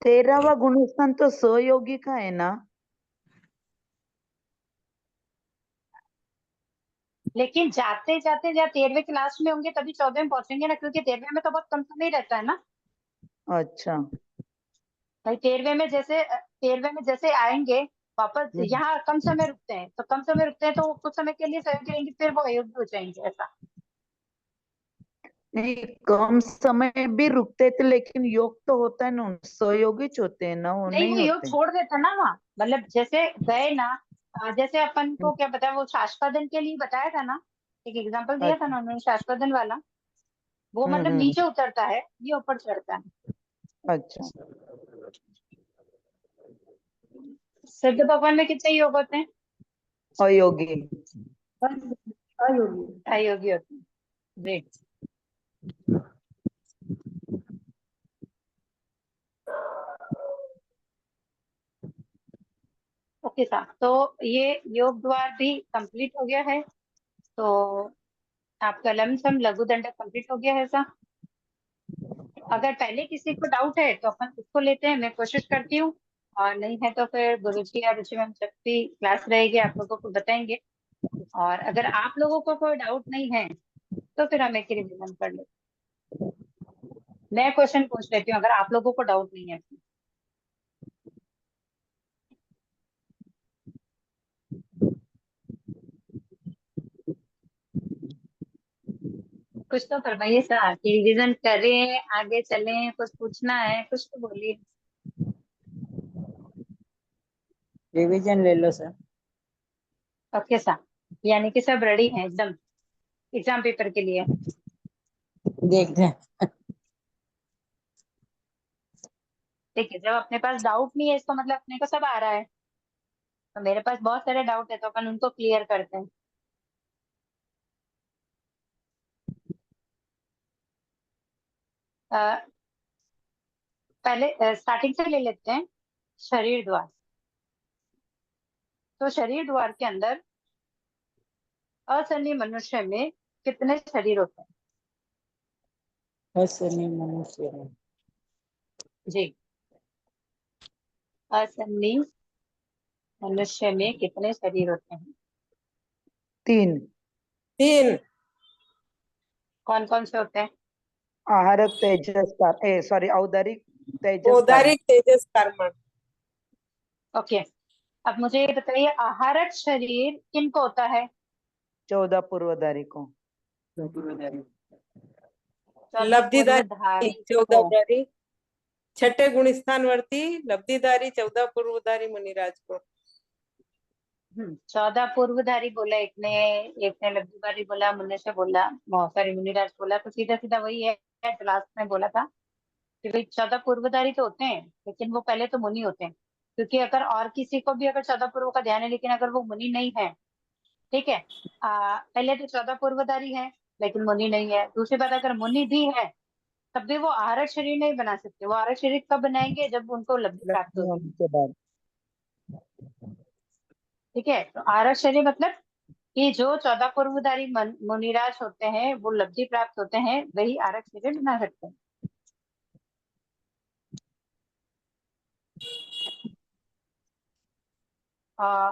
13वां गुणस्थान तो सहयोगी का है ना। लेकिन जाते जाते या 13वें के लास्ट में होंगे तभी 14वें में पहुंचेंगे ना, क्योंकि 13वें में तो बहुत कम समय ही रहता है ना अच्छा। भाई। 13वें में जैसे आएंगे वापस, यहाँ कम समय रुकते हैं, तो कम समय रुकते हैं तो कुछ समय के लिए सहयोगी रहेंगे, फिर वो अयोग्य हो जाएंगे, ऐसा। नहीं, कम समय भी रुकते थे, लेकिन योग तो होता है ना, सहयोगी होते हैं ना, वो नहीं, नहीं वो योग होते। छोड़ देता ना वहाँ, मतलब जैसे गए ना, जैसे अपन को क्या बताया, वो शाश्वतन के लिए बताया था ना, एक एग्जांपल दिया था अच्छा। ना उन्होंने शाश्वतन वाला, वो मतलब हम्म। नीचे उतरता है, ये ऊपर चढ़ता है। अच्छा। सिद्ध भगवान में कितने योग होते हैं? अयोगी। अयोगी। अयोगी होते हैं। ग्रेट। ओके सर, तो ये योग द्वार भी कंप्लीट हो गया है, तो आपका लमसम लघु दंडक कंप्लीट हो गया है सर। अगर पहले किसी को डाउट है तो अपन उसको लेते हैं, मैं कोशिश करती हूँ, और नहीं है तो फिर गुरुजी या रुचि मैम जब भी क्लास रहेगी आप लोगों को बताएंगे। और अगर आप लोगों को कोई डाउट नहीं है तो फिर हम एक रिवीजन कर लेते हैं। मैं क्वेश्चन पूछ लेती हूँ अगर आप लोगों को डाउट नहीं है तो। कुछ तो फरमाइए सर, कि रिवीजन करें, आगे चलें, कुछ पूछना है, कुछ तो बोलिए। रिवीजन ले लो सर। ओके सर, यानी कि सब रेडी हैं एकदम एग्जाम पेपर के लिए। देखते हैं। ठीक है, जब अपने पास डाउट नहीं है इसको मतलब अपने को सब आ रहा है, तो मेरे पास बहुत सारे डाउट है तो अपन उनको क्लियर करते हैं। अ, पहले स्टार्टिंग से ले लेते हैं, शरीर द्वार। तो शरीर द्वार के अंदर असली मनुष्य में कितने शरीर होते असली मनुष्य में हैं? जी, असली मनुष्य में कितने शरीर होते हैं? 3। 3। कौन कौन से होते हैं? आहारक तेजस सॉरी, औदारिक तेजस कर्म। औदारिक तेजस कर्मण। ओके, अब मुझे ये बताइए, आहारक शरीर किनको होता है? 14 पूर्वधारी को। चौदह लब्धिधारी पूर्वधारी को। 14 छठे गुण स्थानवर्ती लब्धिधारी 14 पूर्वधारी मुनिराज को। 14 पूर्वधारी बोला एक ने लब्धिधारी बोला, मुनिष बोला, सॉरी मुनिराज बोला, तो सीधा सीधा वही है जो लास्ट में बोला था कि भाई 14 पूर्वधारी तो होते हैं, लेकिन वो पहले तो मुनि होते हैं। क्योंकि अगर और किसी को भी अगर 14 पूर्व का ध्यान है लेकिन अगर वो मुनि नहीं है, ठीक है, पहले तो 14 पूर्वधारी है लेकिन मुनि नहीं है। दूसरी बात, अगर मुनि भी है तब भी वो आहारक शरीर नहीं बना सकते। वो आहारक शरीर कब बनाएंगे? जब उनको लब्धि प्राप्त लक्ष्मी होगी। होने के बाद। ठीक है, तो आहारक शरीर मतलब कि जो 14 पूर्वधारी मुनिराज होते हैं वो लब्धि प्राप्त होते हैं, वही आहारक शरीर बना सकते हैं। आ,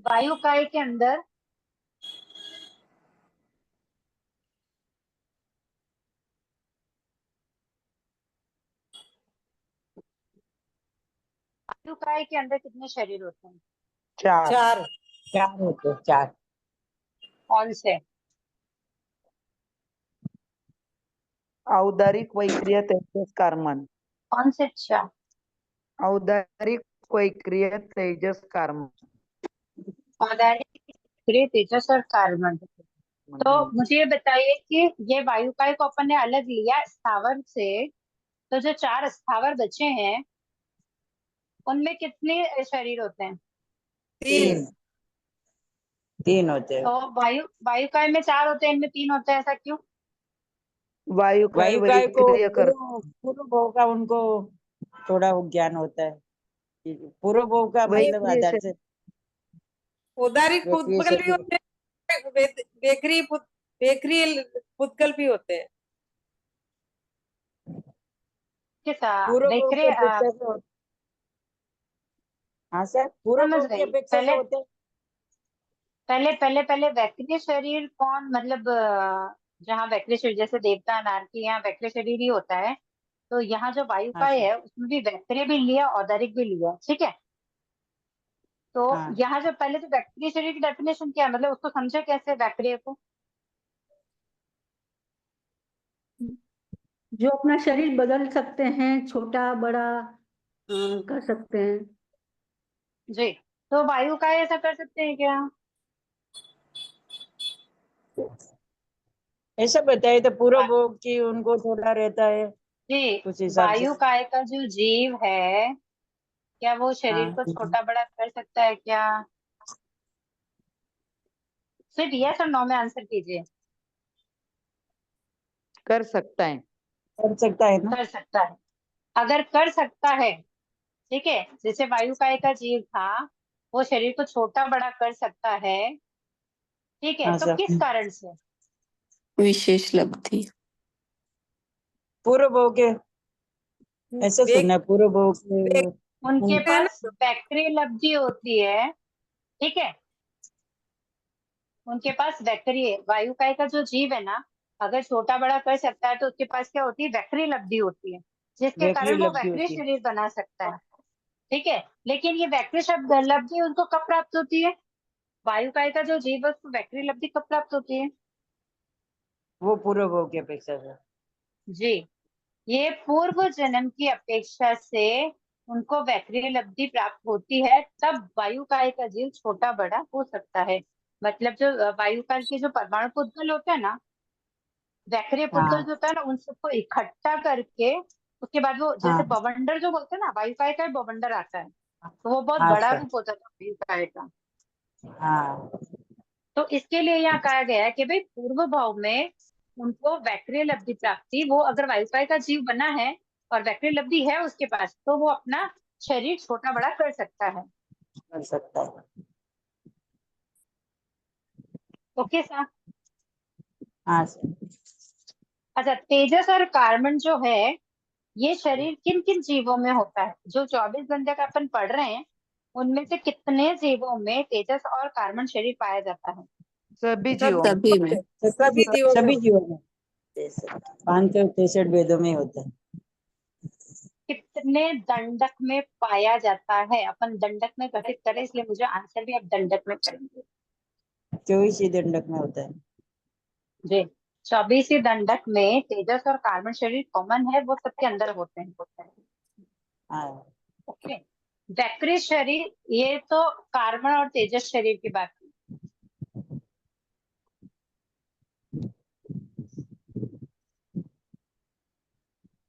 वायु काय के अंदर वायु काय के अंदर कितने शरीर होते हैं? 4। 4। 4 होते, 4। कौन से? औदारिक वैक्रिय तेजस कर्मन। कौन से? अच्छा, औदारिक वैक्रिय तेजस कर्म। औदारिक, तेजस और कार्बन। तो मुझे ये बताइए कि ये वायुकाय को अपन ने अलग लिया स्थावर से, तो जो 4 स्थावर बचे हैं उनमें कितने शरीर होते हैं? 3। 3 होते हैं। तो वायुकाय में 4 होते हैं, इनमें 3 होते हैं, ऐसा क्यों? वायु का वायु काय को वैक्रिय कर। पूर्व भोग का उनको थोड़ा वो ज्ञान होता है। पूर्व भोग का मतलब वैक्रिय आधार से। से औदारिक वक्रीय पुद्गल भी शरीर। होते हैं, बेकरी पुद्गल भी होते हैं। किसा पूर्व भोग की वैक्रे अपेक्षा से हाँ सर, पूर्व समझ भोग की गई। अपेक्षा से पहले होते हैं। पहले पहले पहले वैक्रिय शरीर कौन, मतलब जहाँ वैक्रिय शरीर जैसे देवता नारकी यहाँ वैक्रिय शरीर ही होता है, तो यहाँ जो हाँ वायुकाय सर। है उसमें भी वैक्रिय भी लिया, औदारिक भी लिया, ठीक है। तो हाँ, यहाँ जो पहले जो वैक्रिय शरीर की डेफिनेशन क्या है, मतलब उसको समझे कैसे वैक्रिय को? जो अपना शरीर बदल सकते हैं, छोटा बड़ा कर सकते हैं। जी, तो वायु काय ऐसा कर सकते हैं क्या? ऐसा बताए तो पूरा भोग की उनको थोड़ा रहता है जी, कुछ हिसाब से। वायु काय का जो जीव है, क्या वो शरीर को हाँ, छोटा बड़ा कर सकता है क्या? सिर्फ यस और नो में आंसर कीजिए। कर सकता है। कर सकता है ना। कर सकता है। अगर कर सकता है, ठीक है, जैसे वायु काय का जीव था, वो शरीर को छोटा बड़ा कर सकता है, ठीक है, हाँ तो सर। किस कारण से? विशेष लब्धि। पूरा भोग के ऐसा वेग सुना है, पूरा भोग के। उनके है पास वैक्री लब्धि होती है, ठीक है, उनके पास वैक्री है। वायु काय का जो जीव है ना, अगर छोटा बड़ा कर सकता है तो उसके पास क्या होती है? वैक्री लब्धि होती है, जिसके वैक्री कारण वो लब्धि वैक्री होती है। शरीर बना सकता है, ठीक है। लेकिन ये वैक्री शब्द लब्धि उनको कब प्राप्त होती है? वायु काय का जो जीव है उसको वैक्री लब्धि कब प्राप्त होती है? वो पूरा भोग की अपेक्षा से। जी, ये पूर्व जन्म की अपेक्षा से उनको वैक्री लब्धि प्राप्त होती है, तब वायु काय का जीव छोटा बड़ा हो सकता है। मतलब जो वायु काल के जो परमाणु पुद्गल होते हैं ना, वैक्रिय पुद्गल हाँ जो होता है ना, उन सबको इकट्ठा करके उसके बाद वो जैसे हाँ बवंडर जो बोलते हैं ना, वायु काय का बवंडर आता है, तो वो बहुत हाँ बड़ा सर। रूप होता था वायु काय का। हाँ तो इसके लिए यहाँ कहा गया है कि भाई पूर्व भाव में उनको वैक्रिय लब्धि प्राप्ति, वो अगर वायुकाय का जीव बना है और वैक्रिय लब्धि है उसके पास, तो वो अपना शरीर छोटा बड़ा कर सकता है। कर सकता है। Okay sir. हाँ सर। अच्छा, तेजस और कार्बन जो है, ये शरीर किन किन जीवों में होता है? जो 24 घंटे का अपन पढ़ रहे हैं, उनमें से कितने जीवों में तेजस और कार्बन शरीर पाया जाता है? सभी सब जीवों में। सभी में। सभी जीवों में सभी जीवों में 563 वेदों में होता है। कितने दंडक में पाया जाता है? अपन दंडक में घटित करें, इसलिए मुझे आंसर भी अब दंडक में करेंगे। 24 ही दंडक में होता है। जी, 24 दंडक में तेजस और कार्बन शरीर कॉमन है, वो सबके अंदर होते हैं। हाँ ओके, वैक्री शरीर, ये तो कार्बन और तेजस शरीर की बात की।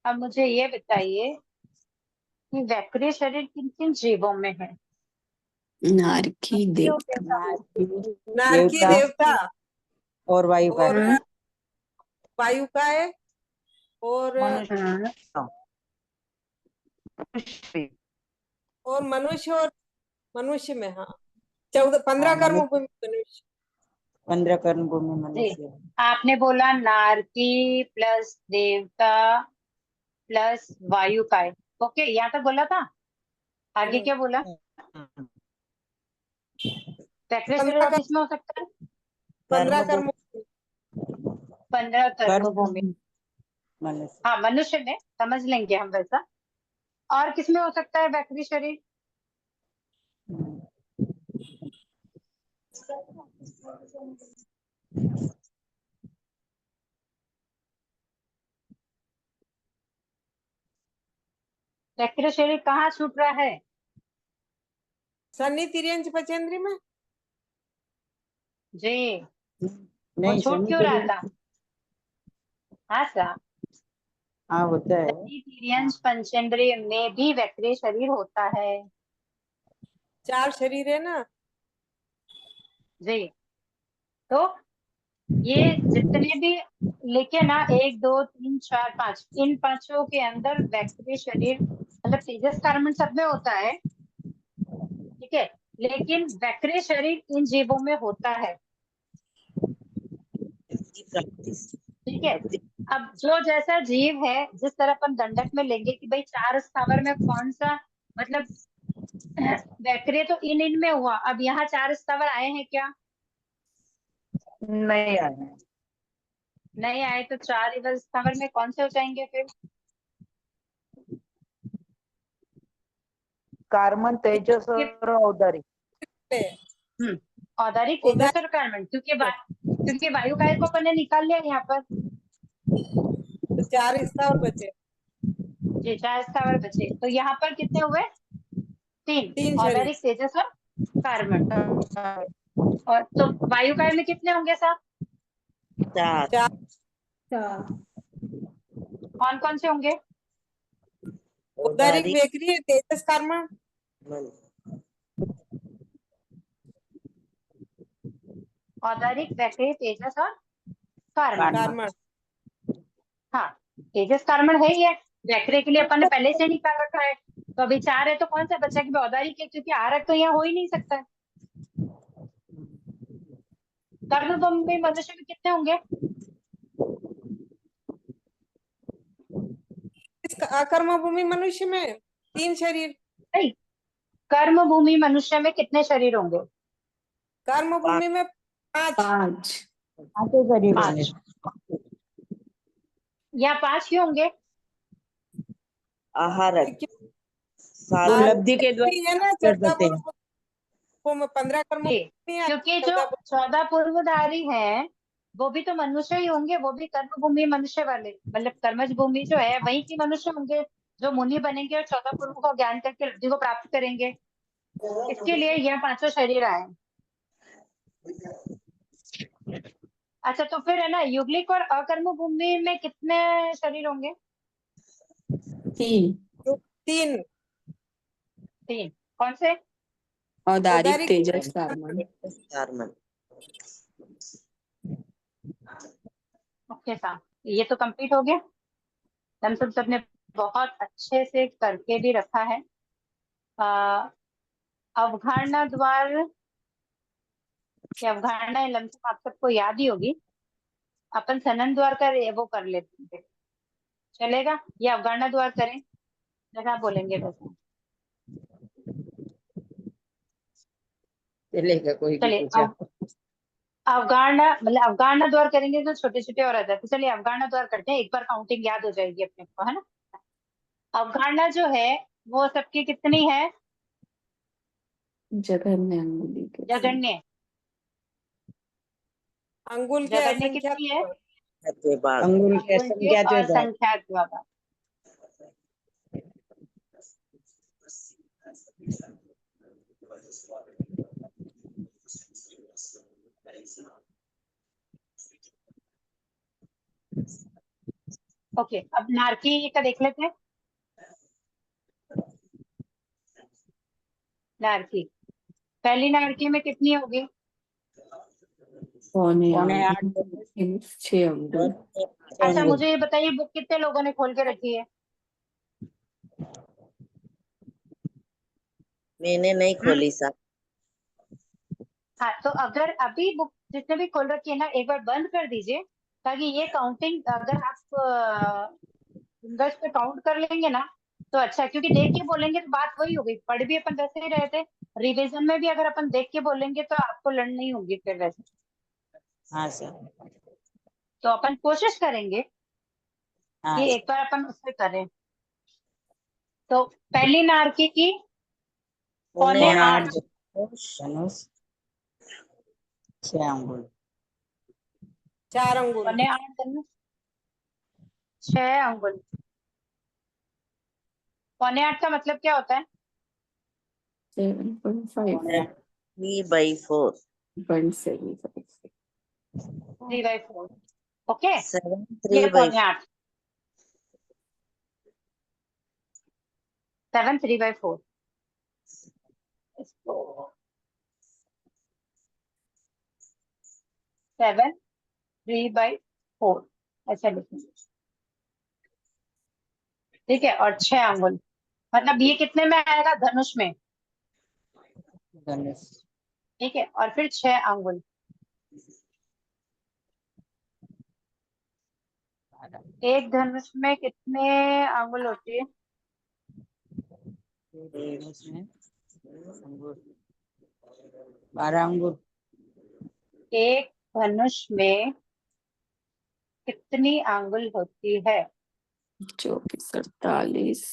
अब मुझे ये बताइए कि वैक्री शरीर किन किन जीवों में है? नारकी देवता। नारकी देवता देवता और वायु का और वायु का है और मनुष्य हाँ, भी। और मनुष्य में, हाँ 15 हाँ कर्म मनुष्य। भूमि मनुष्य। 15 कर्म भूमि जी, मनुष्य। आपने बोला नारकी प्लस देवता प्लस वायु काय। ओके, यहाँ तक बोला था, आगे क्या बोला? वैक्री शरीर 15 और कर्म किसमें हो सकता है? 15 कर्म कर्म। 15 कर्म कर्म भूमि। मनुष्य। हाँ, मनुष्य में समझ लेंगे हम वैसा। और किसमें हो सकता है वैक्री शरीर? वैक्री शरीर कहाँ छूट रहा है? सन्नी तिर्यंच पचेंद्री में। जी, वो नहीं छूट शनि क्यों रहा था? हाँ सर, हाँ होता है। शनि तिर्यंच पंचेंद्रिय में भी वैक्री शरीर होता है। 4 शरीर है ना। जी, तो ये जितने भी लिखे ना, 1 2 3 4 5, इन पांचों के अंदर वैक्री शरीर, मतलब तेजस कार्बन सब में होता है, ठीक है, लेकिन वैक्री शरीर इन जीवों में होता है, ठीक है। अब जो जैसा जीव है, जिस तरह अपन दंडक में लेंगे कि भाई 4 स्थावर में कौन सा, मतलब वैक्रिय तो इन में हुआ, अब यहाँ 4 स्थावर आए हैं क्या? नहीं आए। नहीं आए, तो 4 रिवर्स स्थावर में कौन से हो जाएंगे फिर? कार्बन तेजस और औदारी। हम्म, औदारिक औदारिक। तेजस और कार्बन, क्योंकि वायु काय को अपन ने निकाल लिया यहाँ पर। तो 4 स्थावर बचे। जी 4 स्थावर बचे, तो यहाँ पर कितने हुए? 3। 3 शरीर। औदारिक, तेजस और कार्बन। और तो वायुकाल में कितने होंगे साहब? 4 चार। कौन कौन से होंगे? उदारिक, औदारिक, वेगरी, तेजस, कार्बन। मन। औदारिक, वैक्रिय, तेजस और कार्बन। कार्बन। हाँ, तेजस कार्बन है ही है। वैक्रिय के लिए अपन ने पहले से निकाल रखा है, तो अभी 4 है तो कौन सा बचा कि औदारिक है, क्योंकि आरक तो यहाँ हो ही नहीं सकता है। कर्मभूमि मनुष्य में कितने होंगे? इस अकर्म भूमि मनुष्य में 3 शरीर। नहीं, कर्म भूमि मनुष्य में कितने शरीर होंगे? कर्म भूमि में 5। 5 पांचों शरीर होंगे। 5। या 5 क्यों होंगे? आहारक, वो साधन, लब्धि के है ना, द्वारा 14 होते हैं। पूर्व में 15 कर्म जी, भूमि है, क्योंकि जो 14 14 पूर्वधारी हैं वो भी तो मनुष्य ही होंगे, वो भी कर्म भूमि मनुष्य वाले, मतलब कर्मज भूमि जो है वही की मनुष्य होंगे, जो मुनि बनेंगे और 14 पूर्व को ज्ञान करके लब्धि को प्राप्त करेंगे। इसके लिए यह 5 शरीर आए। अच्छा, तो फिर है ना, युगलिक और अकर्म भूमि में कितने शरीर होंगे? 3 3। 3। कौन से? औदारिक, औदारिक, तेजस, कार्बन। कार्बन। ओके साहब, ये तो कंप्लीट हो गया। हम सबने बहुत अच्छे से करके भी रखा है। अवधारणा द्वार या अवधारणा लमसम आप सबको याद ही होगी। अपन सनन द्वार का वो कर लेते हैं, चलेगा? या अवधारणा द्वार करें, जैसा आप बोलेंगे वैसा। चलेगा, कोई भी चलिए, पूछा। अवगाहना मतलब अवगाहना द्वार करेंगे तो छोटे छोटे और आ जाते। तो चलिए अवगाहना द्वार करते हैं, एक बार काउंटिंग याद हो जाएगी अपने को, है ना। अवगाहना जो है वो सबकी कितनी है? जघन्य अंगुली के साथ। जगन्य। अंगुल के जगन्य असंख्या। कितनी है? भाग। अंगुल के अंगुल के संख्या जो है। असंख्यात द्वारा। ओके, अब नारकी का देख लेते हैं। नारकी, पहली नारकी में कितनी होगी? पौने पौने 8 8 6 अंगुल। अच्छा, मुझे ये बताइए बुक कितने लोगों ने खोल के रखी है? मैंने नहीं खोली साहब। हाँ, तो अगर अभी बुक जितने भी खोल रखी है ना, एक बार बंद कर दीजिए, ताकि ये काउंटिंग अगर आप फिंगर्स पे काउंट कर लेंगे ना तो अच्छा है, क्योंकि देख के बोलेंगे तो बात वही होगी। पढ़ भी अपन वैसे ही रहे थे, रिवीजन में भी अगर अपन देख के बोलेंगे तो आपको लर्न नहीं होगी फिर वैसे। हाँ सर। तो अपन कोशिश करेंगे हाँ कि एक बार अपन उससे करें। तो पहली नारकी की पौने पौने पौने 8 8। धनुष 6 अंगुल। 4 अंगुल। पौने 8 धनुष 6 अंगुल। पौने 8 का मतलब क्या होता है? 7.5 3/4। 1.75। 3/4। ओके, 7 ये 3/4। पौने 8। 7 3/4। इसको 7 3/4 ऐसा लिखेंगे, ठीक है। और 6 अंगुल, मतलब ये कितने में आएगा? धनुष में, धनुष ठीक है। और फिर 6 अंगुल, एक धनुष में कितने अंगुल होती है? धनुष में अंगुल 12 अंगुल। एक धनुष में कितनी अंगुल होती है? 24 48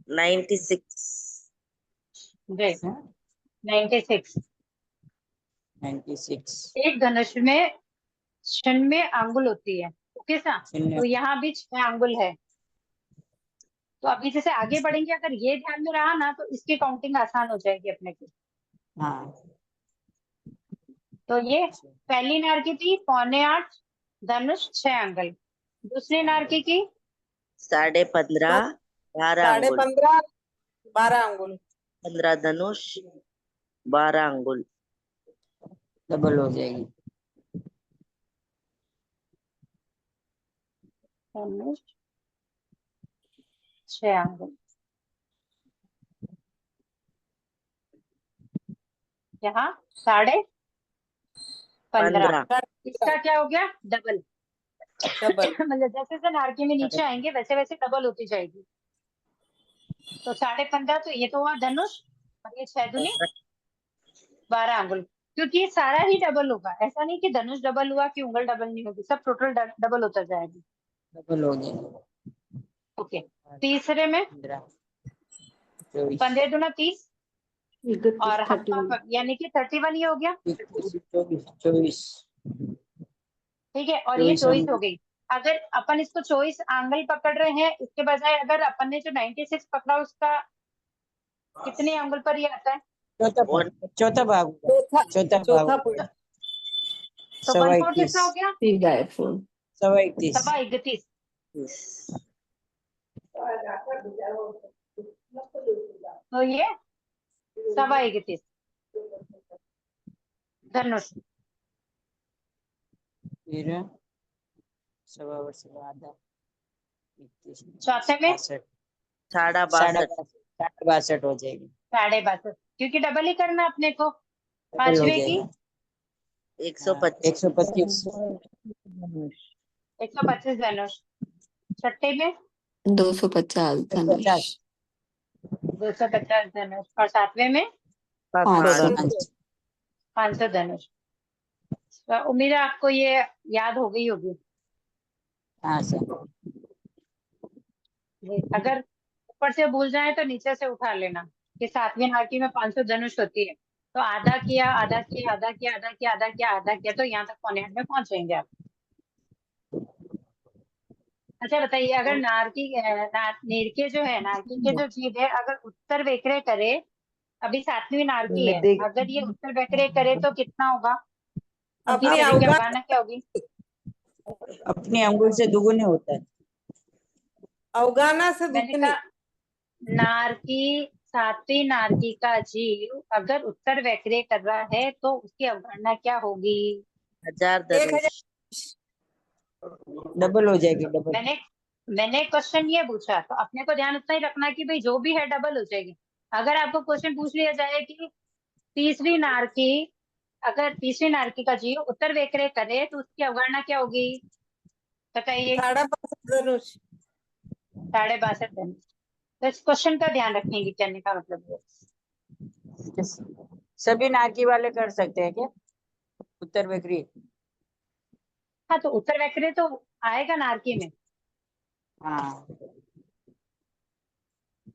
96। जी, 96। 96। एक धनुष में 96 अंगुल होती है। ओके सा, शून्य। तो यहाँ भी 6 अंगुल है। तो अभी जैसे आगे बढ़ेंगे, अगर ये ध्यान में रहा ना तो इसकी काउंटिंग आसान हो जाएगी अपने को। हाँ तो ये पहली नारकी थी 8.25 धनुष 6 अंगुल, दूसरी नारकी की 15.5 12 साढ़े अंगुल, 15 12 अंगुल। 15 धनुष 12 अंगुल। डबल हो जाएगी। धनुष 6 अंगुल, यहाँ 15.5, 15 इसका क्या हो गया डबल। डबल। मतलब जैसे जैसे नारकी में नीचे आएंगे वैसे वैसे डबल होती जाएगी। तो 15.5, तो ये तो हुआ धनुष, और ये 6 दूनी 12 अंगुल, क्योंकि ये सारा ही डबल होगा। ऐसा नहीं कि धनुष डबल हुआ कि उंगल डबल नहीं होगी, सब टोटल डबल होता जाएगा। डबल हो जाएगी। ओके, तीसरे में 15 24 15 दूना 30 और 31 हाफ यानी कि 31 ये हो गया। 24 ठीक है, और ये 24 24 हो गई। अगर अपन इसको 24 एंगल पकड़ रहे हैं, इसके बजाय अगर अपन ने जो 96 पकड़ा उसका कितने एंगल पर ये आता है? चौथा भाग चौथा चौथा चौथा भाग पॉइंट। तो 1/4 कितना हो गया? 3/4 31 31। तो ये 31 धनुष। फिर 1.25 वर्ष आधा 31 चौथे में 62 62 62 हो जाएगी। 62, क्योंकि डबल ही करना अपने को। डबल हो पांचवे की जाएगा। 125 125 125 धनुष। छठे में 250 धनुष 250 धनुष, और सातवें में 500 500 धनुष। तो उम्मीद है आपको ये याद हो गई होगी। हाँ सर। अगर ऊपर से भूल जाए तो नीचे से उठा लेना कि 7वीं नारकी में 500 धनुष होती है। तो आधा किया, आधा किया, आधा किया, आधा किया, आधा किया, आधा किया, तो यहाँ तक पौने 8 में पहुंच जाएंगे आप। अच्छा बताइए, अगर नेरके जो है, नारकी के जो जीव है, अगर उत्तर वेकरे करे, अभी 7वीं नारकी मैं है, देख अगर ये उत्तर वेकरे करे तो कितना होगा? अब अपने तीसरे की अवगान अवगाहना क्या होगी? अपनी अंगुल से दुगुने होता है। अवगाना से मैंने दुगनी। कहा नारकी, 7वीं नारकी का जीव अगर उत्तर वक्रे कर रहा है तो उसकी अवगणना क्या होगी? 1000 1000 धनुष। डबल हो जाएगी। डबल मैंने क्वेश्चन ये पूछा, तो अपने को ध्यान इतना ही रखना कि भाई जो भी है डबल हो जाएगी। अगर आपको क्वेश्चन पूछ लिया जाए कि तीसरी नारकी, अगर तीसरी नारकी का जीव उत्तर वेकरे करे तो उसकी अवगणना क्या होगी? बताइए। 62 धनुष। 62 धनुष। तो इस क्वेश्चन का ध्यान रखेंगे, कहने का मतलब ये। सभी नारकी वाले कर सकते हैं क्या उत्तर वेकरी? हाँ, तो उत्तर वक्रे तो आएगा नारकी में। हाँ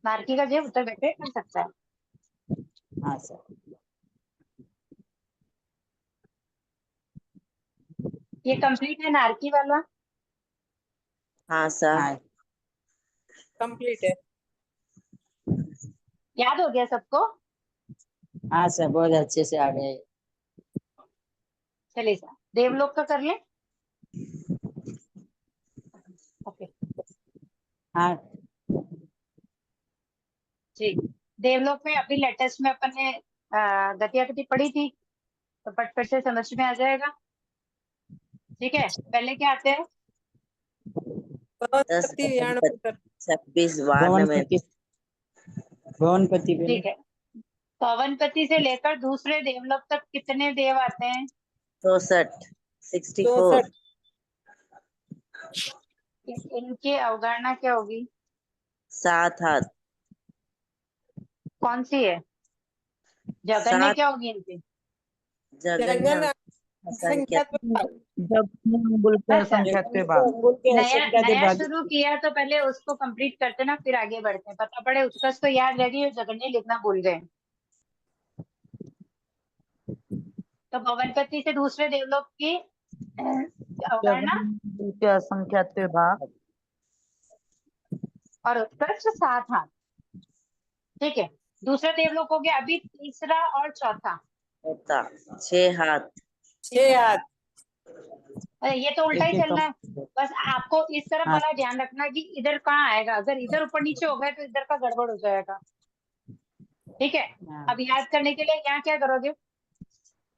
नारकी का जीव उत्तर वक्रे कर सकता है। हाँ सर। ये कंप्लीट है नारकी वाला। हाँ सर। हाँ कंप्लीट है। याद हो गया सबको? हाँ सर, बहुत अच्छे से आ गए। चलिए सर, देवलोक का कर लें। ओके हाँ जी, देवलोक में अभी लेटेस्ट में अपन ने गतियाकृति पढ़ी थी, तो पट से समझ में आ जाएगा। ठीक है, पहले क्या आते हैं? 10 पति यान पुत्र। 26 92 भवनपति पे ठीक है, पवनपति से लेकर दूसरे देवलोक तक कितने देव आते हैं? 64 64 64 इनकी अवधारणा क्या होगी? 7 हाथ। कौन सी है? जगन्य 7 क्या होगी इनकी? जगन्य संख्या संख्या। जब अंगुल के अच्छा, संख्या के बाद नया शुरू किया तो पहले उसको कंप्लीट करते ना, फिर आगे बढ़ते हैं। पता पड़े उत्कर्ष तो याद रह गई और जगन्य लिखना भूल गए। तो पवनपति से दूसरे देवलोक की अवधारणा उनके असंख्यात विभाग। और उत्कृष्ट 7 हाथ। ठीक है, दूसरा देवलोक हो गया। अभी तीसरा और चौथा। चौथा 6 हाथ। 6 हाथ। अरे ये तो उल्टा ही एक एक चलना है। बस आपको इस तरफ हाँ। वाला ध्यान रखना कि इधर कहाँ आएगा। अगर इधर ऊपर नीचे हो गए तो इधर का गड़बड़ हो जाएगा। ठीक है, हाँ, अब याद करने के लिए यहाँ क्या करोगे?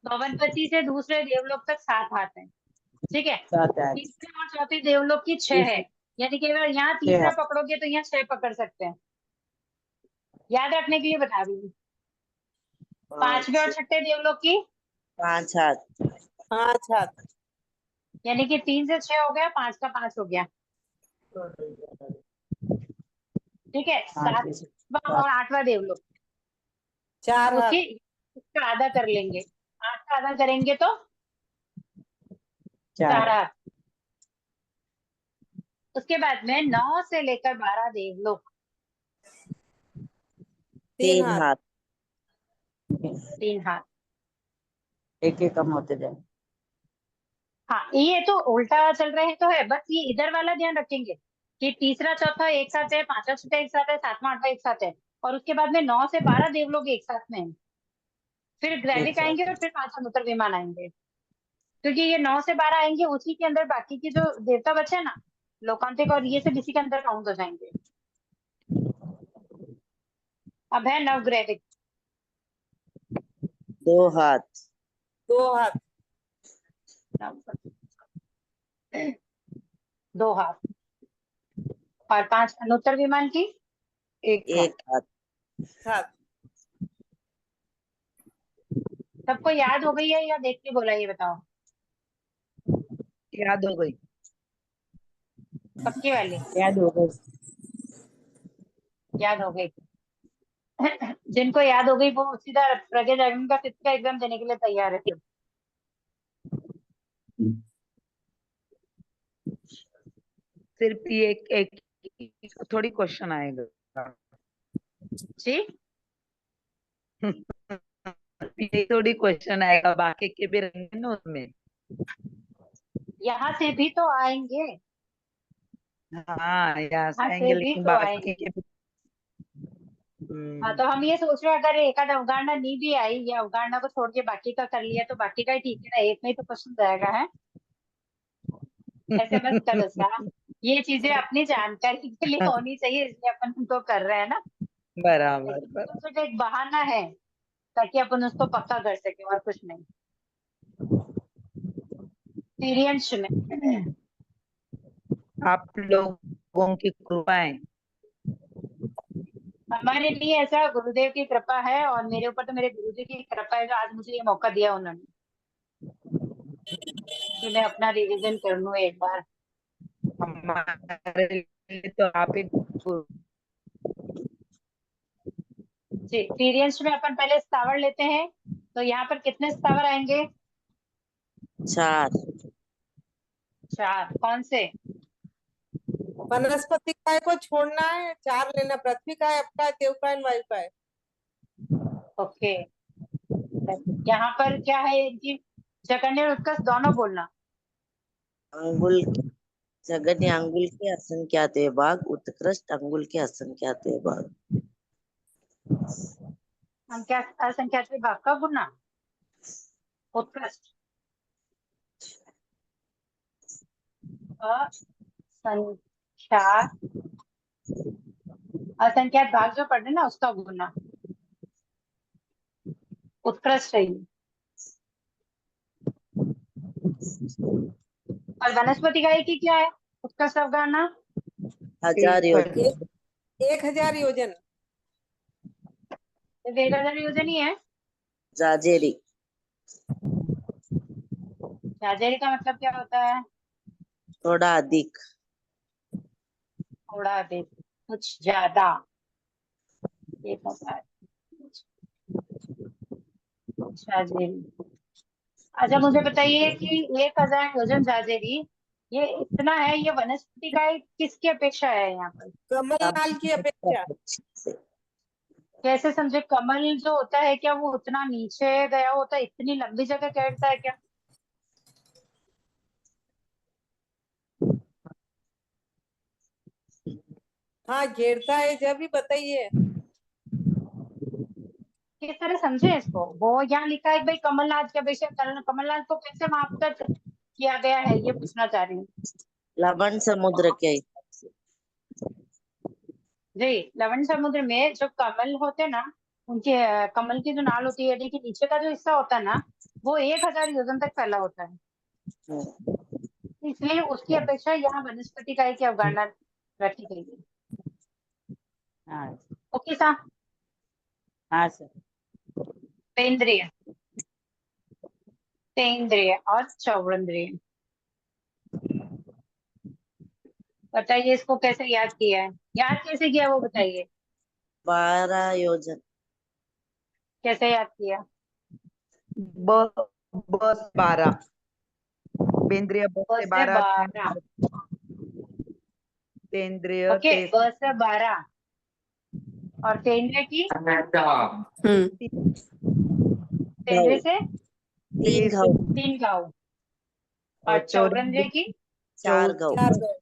पवनपति से दूसरे देवलोक तक 7 हाथ है। ठीक है, 7 हाथ। तीसरे और चौथे देवलोक की 6 है। यानी कि अगर यहाँ 6 तीसरा हाथ। पकड़ोगे तो यहाँ 6 पकड़ सकते हैं। याद रखने के लिए बता रही हूँ। पांचवे और छठे देवलोक की 5 हाथ। 5 हाथ। यानी कि 3 से 6 हो गया, 5 का 5 हो गया। ठीक है, 7वां और 8वां देवलोक 4 हाथ। उसकी उसका आधा कर लेंगे। 8 का आधा करेंगे तो 4 हाथ। उसके बाद में 9 से लेकर 12 देवलोक 3 3 हाथ। हाथ। 3 हाथ। एक एक कम होते जाए। हाँ, ये तो उल्टा चल रहे हैं तो है। बस ये इधर वाला ध्यान रखेंगे कि तीसरा चौथा एक साथ है, पांचवा छठा एक साथ है, सातवां आठवां एक साथ है। और उसके बाद में 9 से 12 देवलोक एक साथ में है। फिर एक ग्रैविक आएंगे और फिर 5 समुद्र विमान आएंगे। क्योंकि ये 9 से 12 आएंगे, उसी के अंदर बाकी की जो देवता बचे हैं ना, लोकांतिक और ये सब इसी के अंदर काउंट हो जाएंगे। अब है नवग्रैविक। 2 हाथ। 2 हाथ। 2 हाथ। और 5 अनुत्तर विमान की एक हाथ। 1 हाथ। हाथ। सबको याद हो गई है या देख के बोला, ये बताओ? याद हो गई। पक्की वाली? याद हो गई। याद हो गई। जिनको याद हो गई वो सीधा प्रज्ञा जागरण का 5th का एग्जाम देने के लिए तैयार है फिर। सिर्फ ये एक थोड़ी क्वेश्चन आएगा। जी, ये थोड़ी क्वेश्चन आएगा, बाकी के भी रहेंगे ना उसमें। यहाँ से भी तो आएंगे। हाँ, यहाँ से यहाँ आएंगे से भी लेकिन तो बाकी आएंगे। के भी। हाँ, तो हम ये सोच रहे हैं अगर एक आध अवगाहना नहीं भी आई या अवगाहना को छोड़ के बाकी का कर लिया तो बाकी का ही ठीक है ना, एक में ही तो क्वेश्चन जाएगा है। ऐसे मत कर उसका। ये चीजें अपनी जानकारी के लिए होनी चाहिए, इसलिए अपन उनको कर रहे हैं ना। बराबर लेकिन ये बराबर। तो सिर्फ एक बहाना है ताकि अपन उसको पक्का कर सके और कुछ नहीं। एक्सपीरियंस में आप लोगों की कृपाएं। हमारे लिए ऐसा गुरुदेव की कृपा है और मेरे ऊपर तो मेरे गुरुजी की कृपा है जो आज मुझे ये मौका दिया उन्होंने कि मैं अपना रिवीजन कर लूं एक बार। हमारे लिए तो आप ही गुरु। जी, एक्सपीरियंस में अपन पहले स्थावर लेते हैं। तो यहाँ पर कितने स्थावर आएंगे? 4। 4। कौन से? वनस्पति काय को छोड़ना है, 4 लेना। पृथ्वी का है, आपका देव का है, वायु का है। ओके, यहाँ पर क्या है इनकी जगन्य और उत्कर्ष दोनों बोलना। अंगुल। जगन्य अंगुल के असंख्यात विभाग। उत्कृष्ट अंगुल के असंख्यात विभाग। हम क्या असंख्यात विभाग का गुना? उत्कृष्ट असंख्यात असंख्यात भाग जो पढ़े ना उसका गुना उत्कृष्ट है ये। और वनस्पति का एक ही क्या है उत्कृष्ट अवगाहना? 1000 योजन। 1000 योजन। वेदाधर योजन ही है। जाजेरी। जाजेरी का मतलब क्या होता है? थोड़ा अधिक। थोड़ा अधिक, कुछ ज्यादा। ये पता है जाजेरी। अच्छा, मुझे बताइए कि 1000 योजन जाजेरी ये इतना है, ये वनस्पति का किसकी अपेक्षा है यहाँ पर? कमलनाल की अपेक्षा। कैसे समझे? कमल जो होता है क्या वो उतना नीचे गया होता है, इतनी लंबी जगह कैरता है क्या? हाँ घेरता है जब ही बताइए। किस तरह समझे इसको? वो यहाँ लिखा है भाई कमलनाथ के विषय, कमलनाथ को कैसे मापदंड किया गया है, ये पूछना चाह रही हूँ। लवण समुद्र के हिसाब से। जी, लवण समुद्र में जो कमल होते हैं ना, उनके कमल की जो नाल होती है, यानी कि नीचे का जो हिस्सा होता है ना, वो 1000 योजन तक फैला होता है। हम्म, इसलिए उसकी अपेक्षा यहाँ वनस्पति काय की अवधारणा रखी गई है। हाँ ओके सा, हाँ सर। पेंद्रिय, तेंद्रिय और चौवंद्रिय। बताइए इसको कैसे याद किया है? याद कैसे किया वो बताइए, 12 योजन। कैसे याद किया? बस 12 बेंद्रिय ब से बस से 12 12। तेंद्रिय ओके, ते बस से 12 और तेंद्रिय की, तेंद्रिय घाव, से 3 घाव, 3 गाँव और और चौरंद्रिय की 4 घाव, 4 गाँव।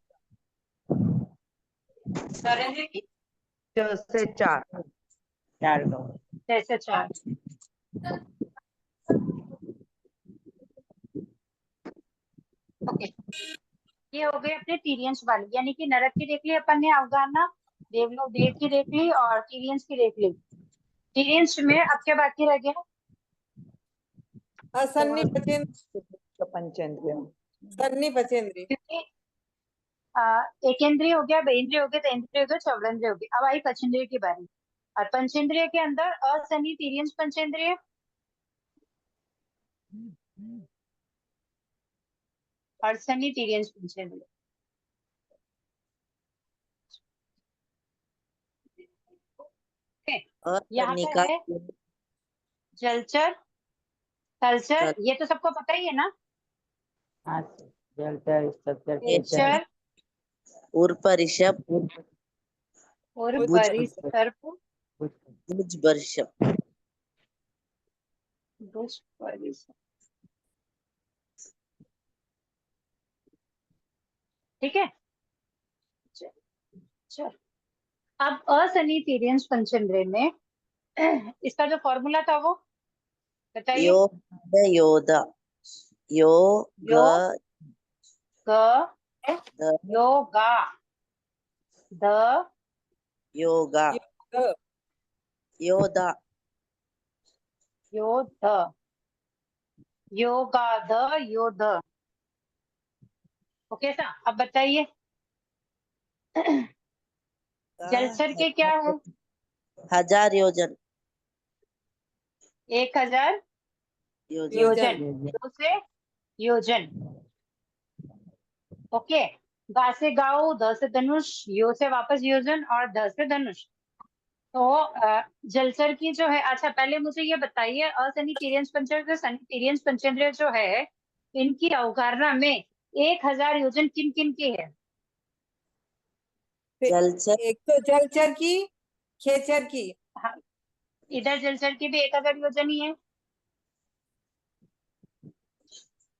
चौरंद्रिय की से 4 4 गाँव। 6 से 4। ओके, ये हो गए अपने तीरियंश वाली, यानी कि नरक की देख ली अपन ने अवधारणा, देव की देख ली और तीरियंश की देख ली। तीरियंश में अब क्या बाकी रह गया? सन्नी पचेंद्र, पंचेंद्रिय। सन्नी पचेंद्री। क्योंकि एकेंद्रिय हो गया, बेंद्रिय हो गया, तेंद्रिय हो गया, चौरंद्रिय हो गया। अब आई पंचेंद्रिय की बारी। और पंचेंद्रिय के अंदर असनी तीरियंश पंचेंद्रिय और सनी तीरियंश पंचेंद्रिय। और यहाँ पर निकाल है जलचर, थलचर, ये तो सबको पता ही है ना। हाँ सर। जलचर, स्थलचर, जलचर, नेचर ऊर्प ऋषभ, और भुज परिसर्प, भुज वर्षभ। बुश परिसर्प। ठीक है, चल। अब असनी तीरियंश पंचेंद्रिय में इसका जो फॉर्मूला था वो बताइए। यो योदा, यो ग यो ग द योगा, द योगा, योदा, योध, योगा द योध। ओके सा, अब बताइए जलचर के क्या है? 1000 योजन, 1000 योजन। योजन, दो से योजन। ओके, गा से गाओ, द से धनुष, यो से वापस योजन और ध से धनुष। तो जलचर की जो है, अच्छा पहले मुझे ये बताइए, असनी तीरियंश पंचेंद्रिय, सनी तीरियंश पंचेंद्रिय जो है, इनकी अवधारणा में 1000 योजन किन किन की है? जलचर, एक तो जलचर की, खेचर की। हाँ, इधर जलचर की भी 1000 योजन ही है।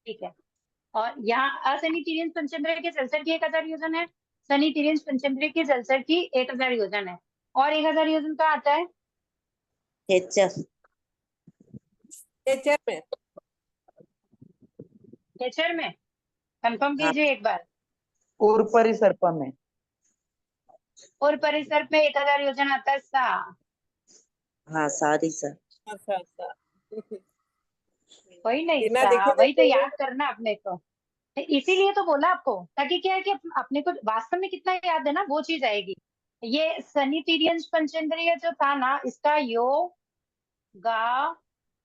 ठीक है, और यहाँ असनी तीरियंश पंचेंद्रिय के जलचर की 1000 योजन है, सनी तीरियंश पंचेंद्रिय की जलचर की 1000 योजन है। और 1000 योजन का आता है खेचर, खेचर में, नेचर में। कंफर्म हाँ, कीजिए एक बार। ऊर्परी सर्प में और परिसर में 1000 योजन आता है सा। हाँ सारी सर। अच्छा अच्छा। वही नहीं बिना सा, देखे वही तो देखे याद करना अपने को। तो इसीलिए तो बोला आपको, ताकि क्या है कि अपने को वास्तव में कितना याद है ना, वो चीज आएगी। ये सनी तीरियंश पंचेंद्रिय जो था ना, इसका यो गा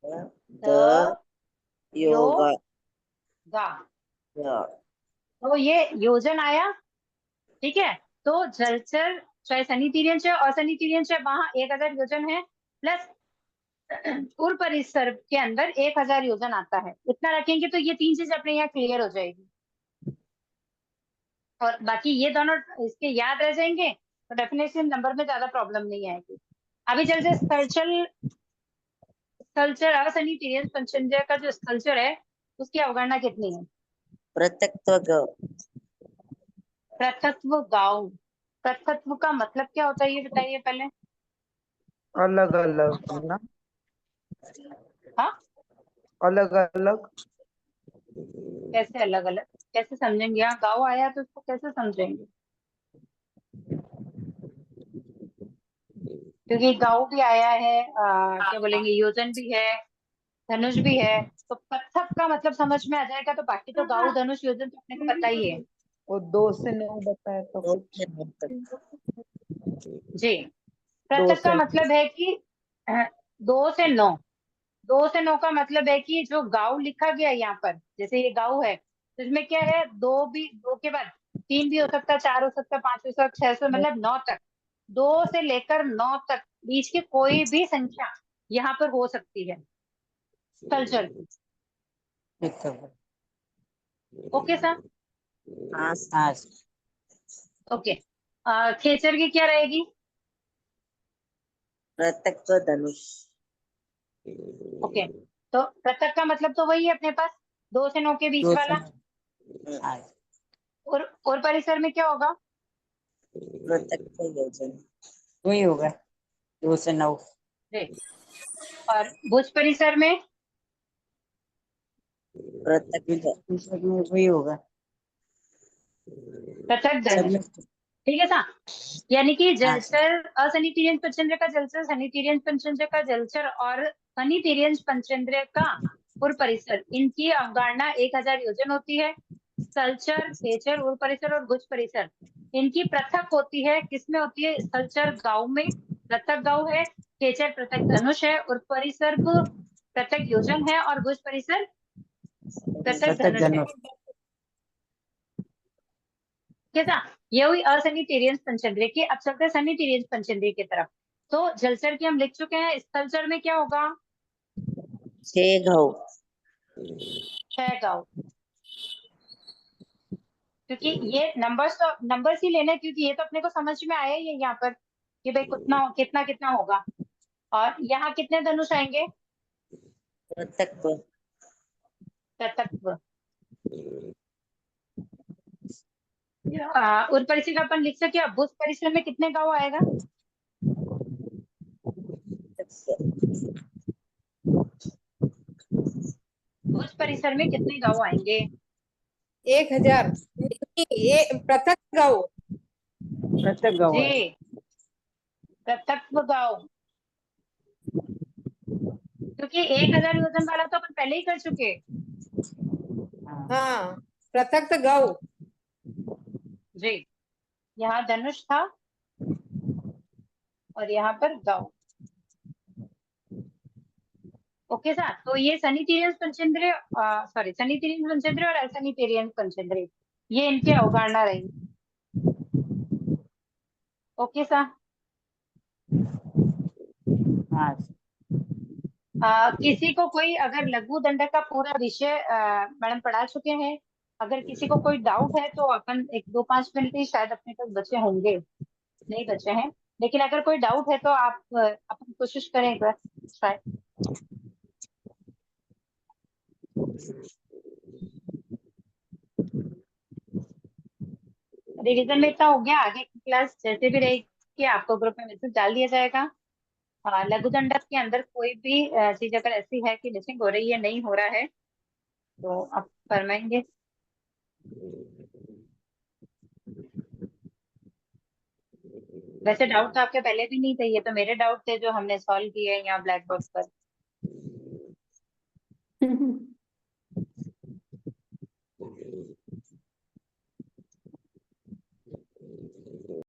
द द यो योगा, गा, या, तो ये योजन आया। ठीक है, तो जलचर चाहे सनी तीरियंश है और सनी तीरियंश है, वहां 1000 योजन है, प्लस उर परिसर के अंदर 1000 योजन आता है। इतना रखेंगे तो ये 3 चीज अपने यहाँ क्लियर हो जाएगी, और बाकी ये दोनों इसके याद रह जाएंगे तो डेफिनेटली नंबर में ज्यादा प्रॉब्लम नहीं आएगी। अभी चलते स्थलचर, स्थलचर असनी तीरियंश पंचेंद्रिय का जो स्थलचर है, उसकी अवगणना कितनी है? पृथक्त्व ग, पृथक्त्व गाँव, पृथक्त्व का मतलब क्या होता है ये बताइए पहले। अलग अलग ना, हाँ, अलग अलग। कैसे अलग अलग, कैसे समझेंगे? यहाँ गाँव आया तो उसको कैसे समझेंगे? क्योंकि गाँव भी आया है, क्या बोलेंगे, योजन भी है, धनुष भी है, तो पृथक का मतलब समझ में आ जाएगा। तो बाकी तो गाँव धनुष योजन तो अपने को पता ही है। वो 2 से 9 बताया तो दो कुछ से नौ तक। जी, 2 पृथक का से मतलब है कि 2 से 9, 2 से 9 का मतलब है कि जो गाँव लिखा गया है यहाँ पर, जैसे ये गाँव है तो इसमें क्या है, दो भी, दो के बाद 3 भी हो सकता है, 4 हो सकता है, 5 हो सकता है, 6 से मतलब 9 तक, 2 से लेकर 9 तक बीच की कोई भी संख्या यहाँ पर हो सकती है कल्चर की। Okay sir. हाँ हाँ ओके, खेचर की क्या रहेगी? पृथक तो धनुष। ओके, तो पृथक का मतलब तो वही है अपने पास, 2 से 9 के बीच 2 वाला। से 9 और परिसर में क्या होगा? पृथक तो योजन। वही होगा 2 से 9। जी। और भुज परिसर में पृथक तो सब में वही होगा। पृथक सब धनुष। में ठीक है सा, यानी कि हाँ जलचर, असनि तिर्यंश पंचेंद्र का जलचर, सनि तिर्यंश पंचेंद्र का जलचर और सनि तिर्यंश पंचेंद्र का उर परिसर, इनकी अवधारणा 1000 योजन होती है। स्थलचर, खेचर, उर परिसर और गुज परिसर, इनकी पृथक होती है। किसमें होती है? स्थलचर गांव में पृथक गांव है, खेचर पृथक धनुष है, उर परिसर पृथक योजन है और गुज परिसर पृथक पृथक धनुष है। धनुष। कैसा? ये हुई असनि तिर्यंश पंचेंद्रिय की। अब चलते हैं सनि तिर्यंश पंचेंद्रिय की तरफ। तो जलचर की हम लिख चुके हैं, स्थलचर में क्या होगा? 6 घाव। 6 गांव, क्योंकि ये नंबर्स तो नंबर्स ही लेने हैं, क्योंकि ये तो अपने को समझ में आया ही है यहाँ पर कि भाई कितना कितना कितना होगा। और यहाँ कितने धनुष आएंगे? पृथक तो तत्व। उर परिसर का अपन लिख सके। अब भुज परिसर में कितने गांव आएगा? भुज परिसर में कितने गांव आएंगे? 1000 ये पृथक गाँव। पृथक गाँव है। जी, तत्व गांव, क्योंकि 1000 योजन वाला तो अपन पहले ही कर चुके। हाँ, पृथक गाँव। जी, यहाँ धनुष था और यहाँ पर गांव। ओके सर, तो ये सनी तिर्यंश पंचेंद्रिय, सॉरी, सनी तिर्यंश पंचेंद्रिय और असनी तिर्यंश पंचेंद्रिय, ये इनकी अवधारणा रही। Okay sir. हाँ किसी को कोई अगर लघु दंड का पूरा विषय मैडम पढ़ा चुके हैं, अगर किसी को कोई डाउट है तो अपन 1-2-5 मिनट ही शायद अपने पास बचे होंगे, नहीं बचे हैं, लेकिन अगर कोई डाउट है तो आप अपन कोशिश करें एक बार शायद। रिवीजन में इतना हो गया, आगे की क्लास जैसे भी रहेगी आपको ग्रुप में मैसेज डाल दिया जाएगा। लघु दंडक के अंदर कोई भी चीज अगर ऐसी है कि मिसिंग हो रही है, नहीं हो रहा है, तो आप फरमाएंगे। वैसे डाउट तो आपके पहले भी नहीं थे, ये तो मेरे डाउट थे जो हमने सॉल्व किए हैं यहाँ ब्लैक बोर्ड पर।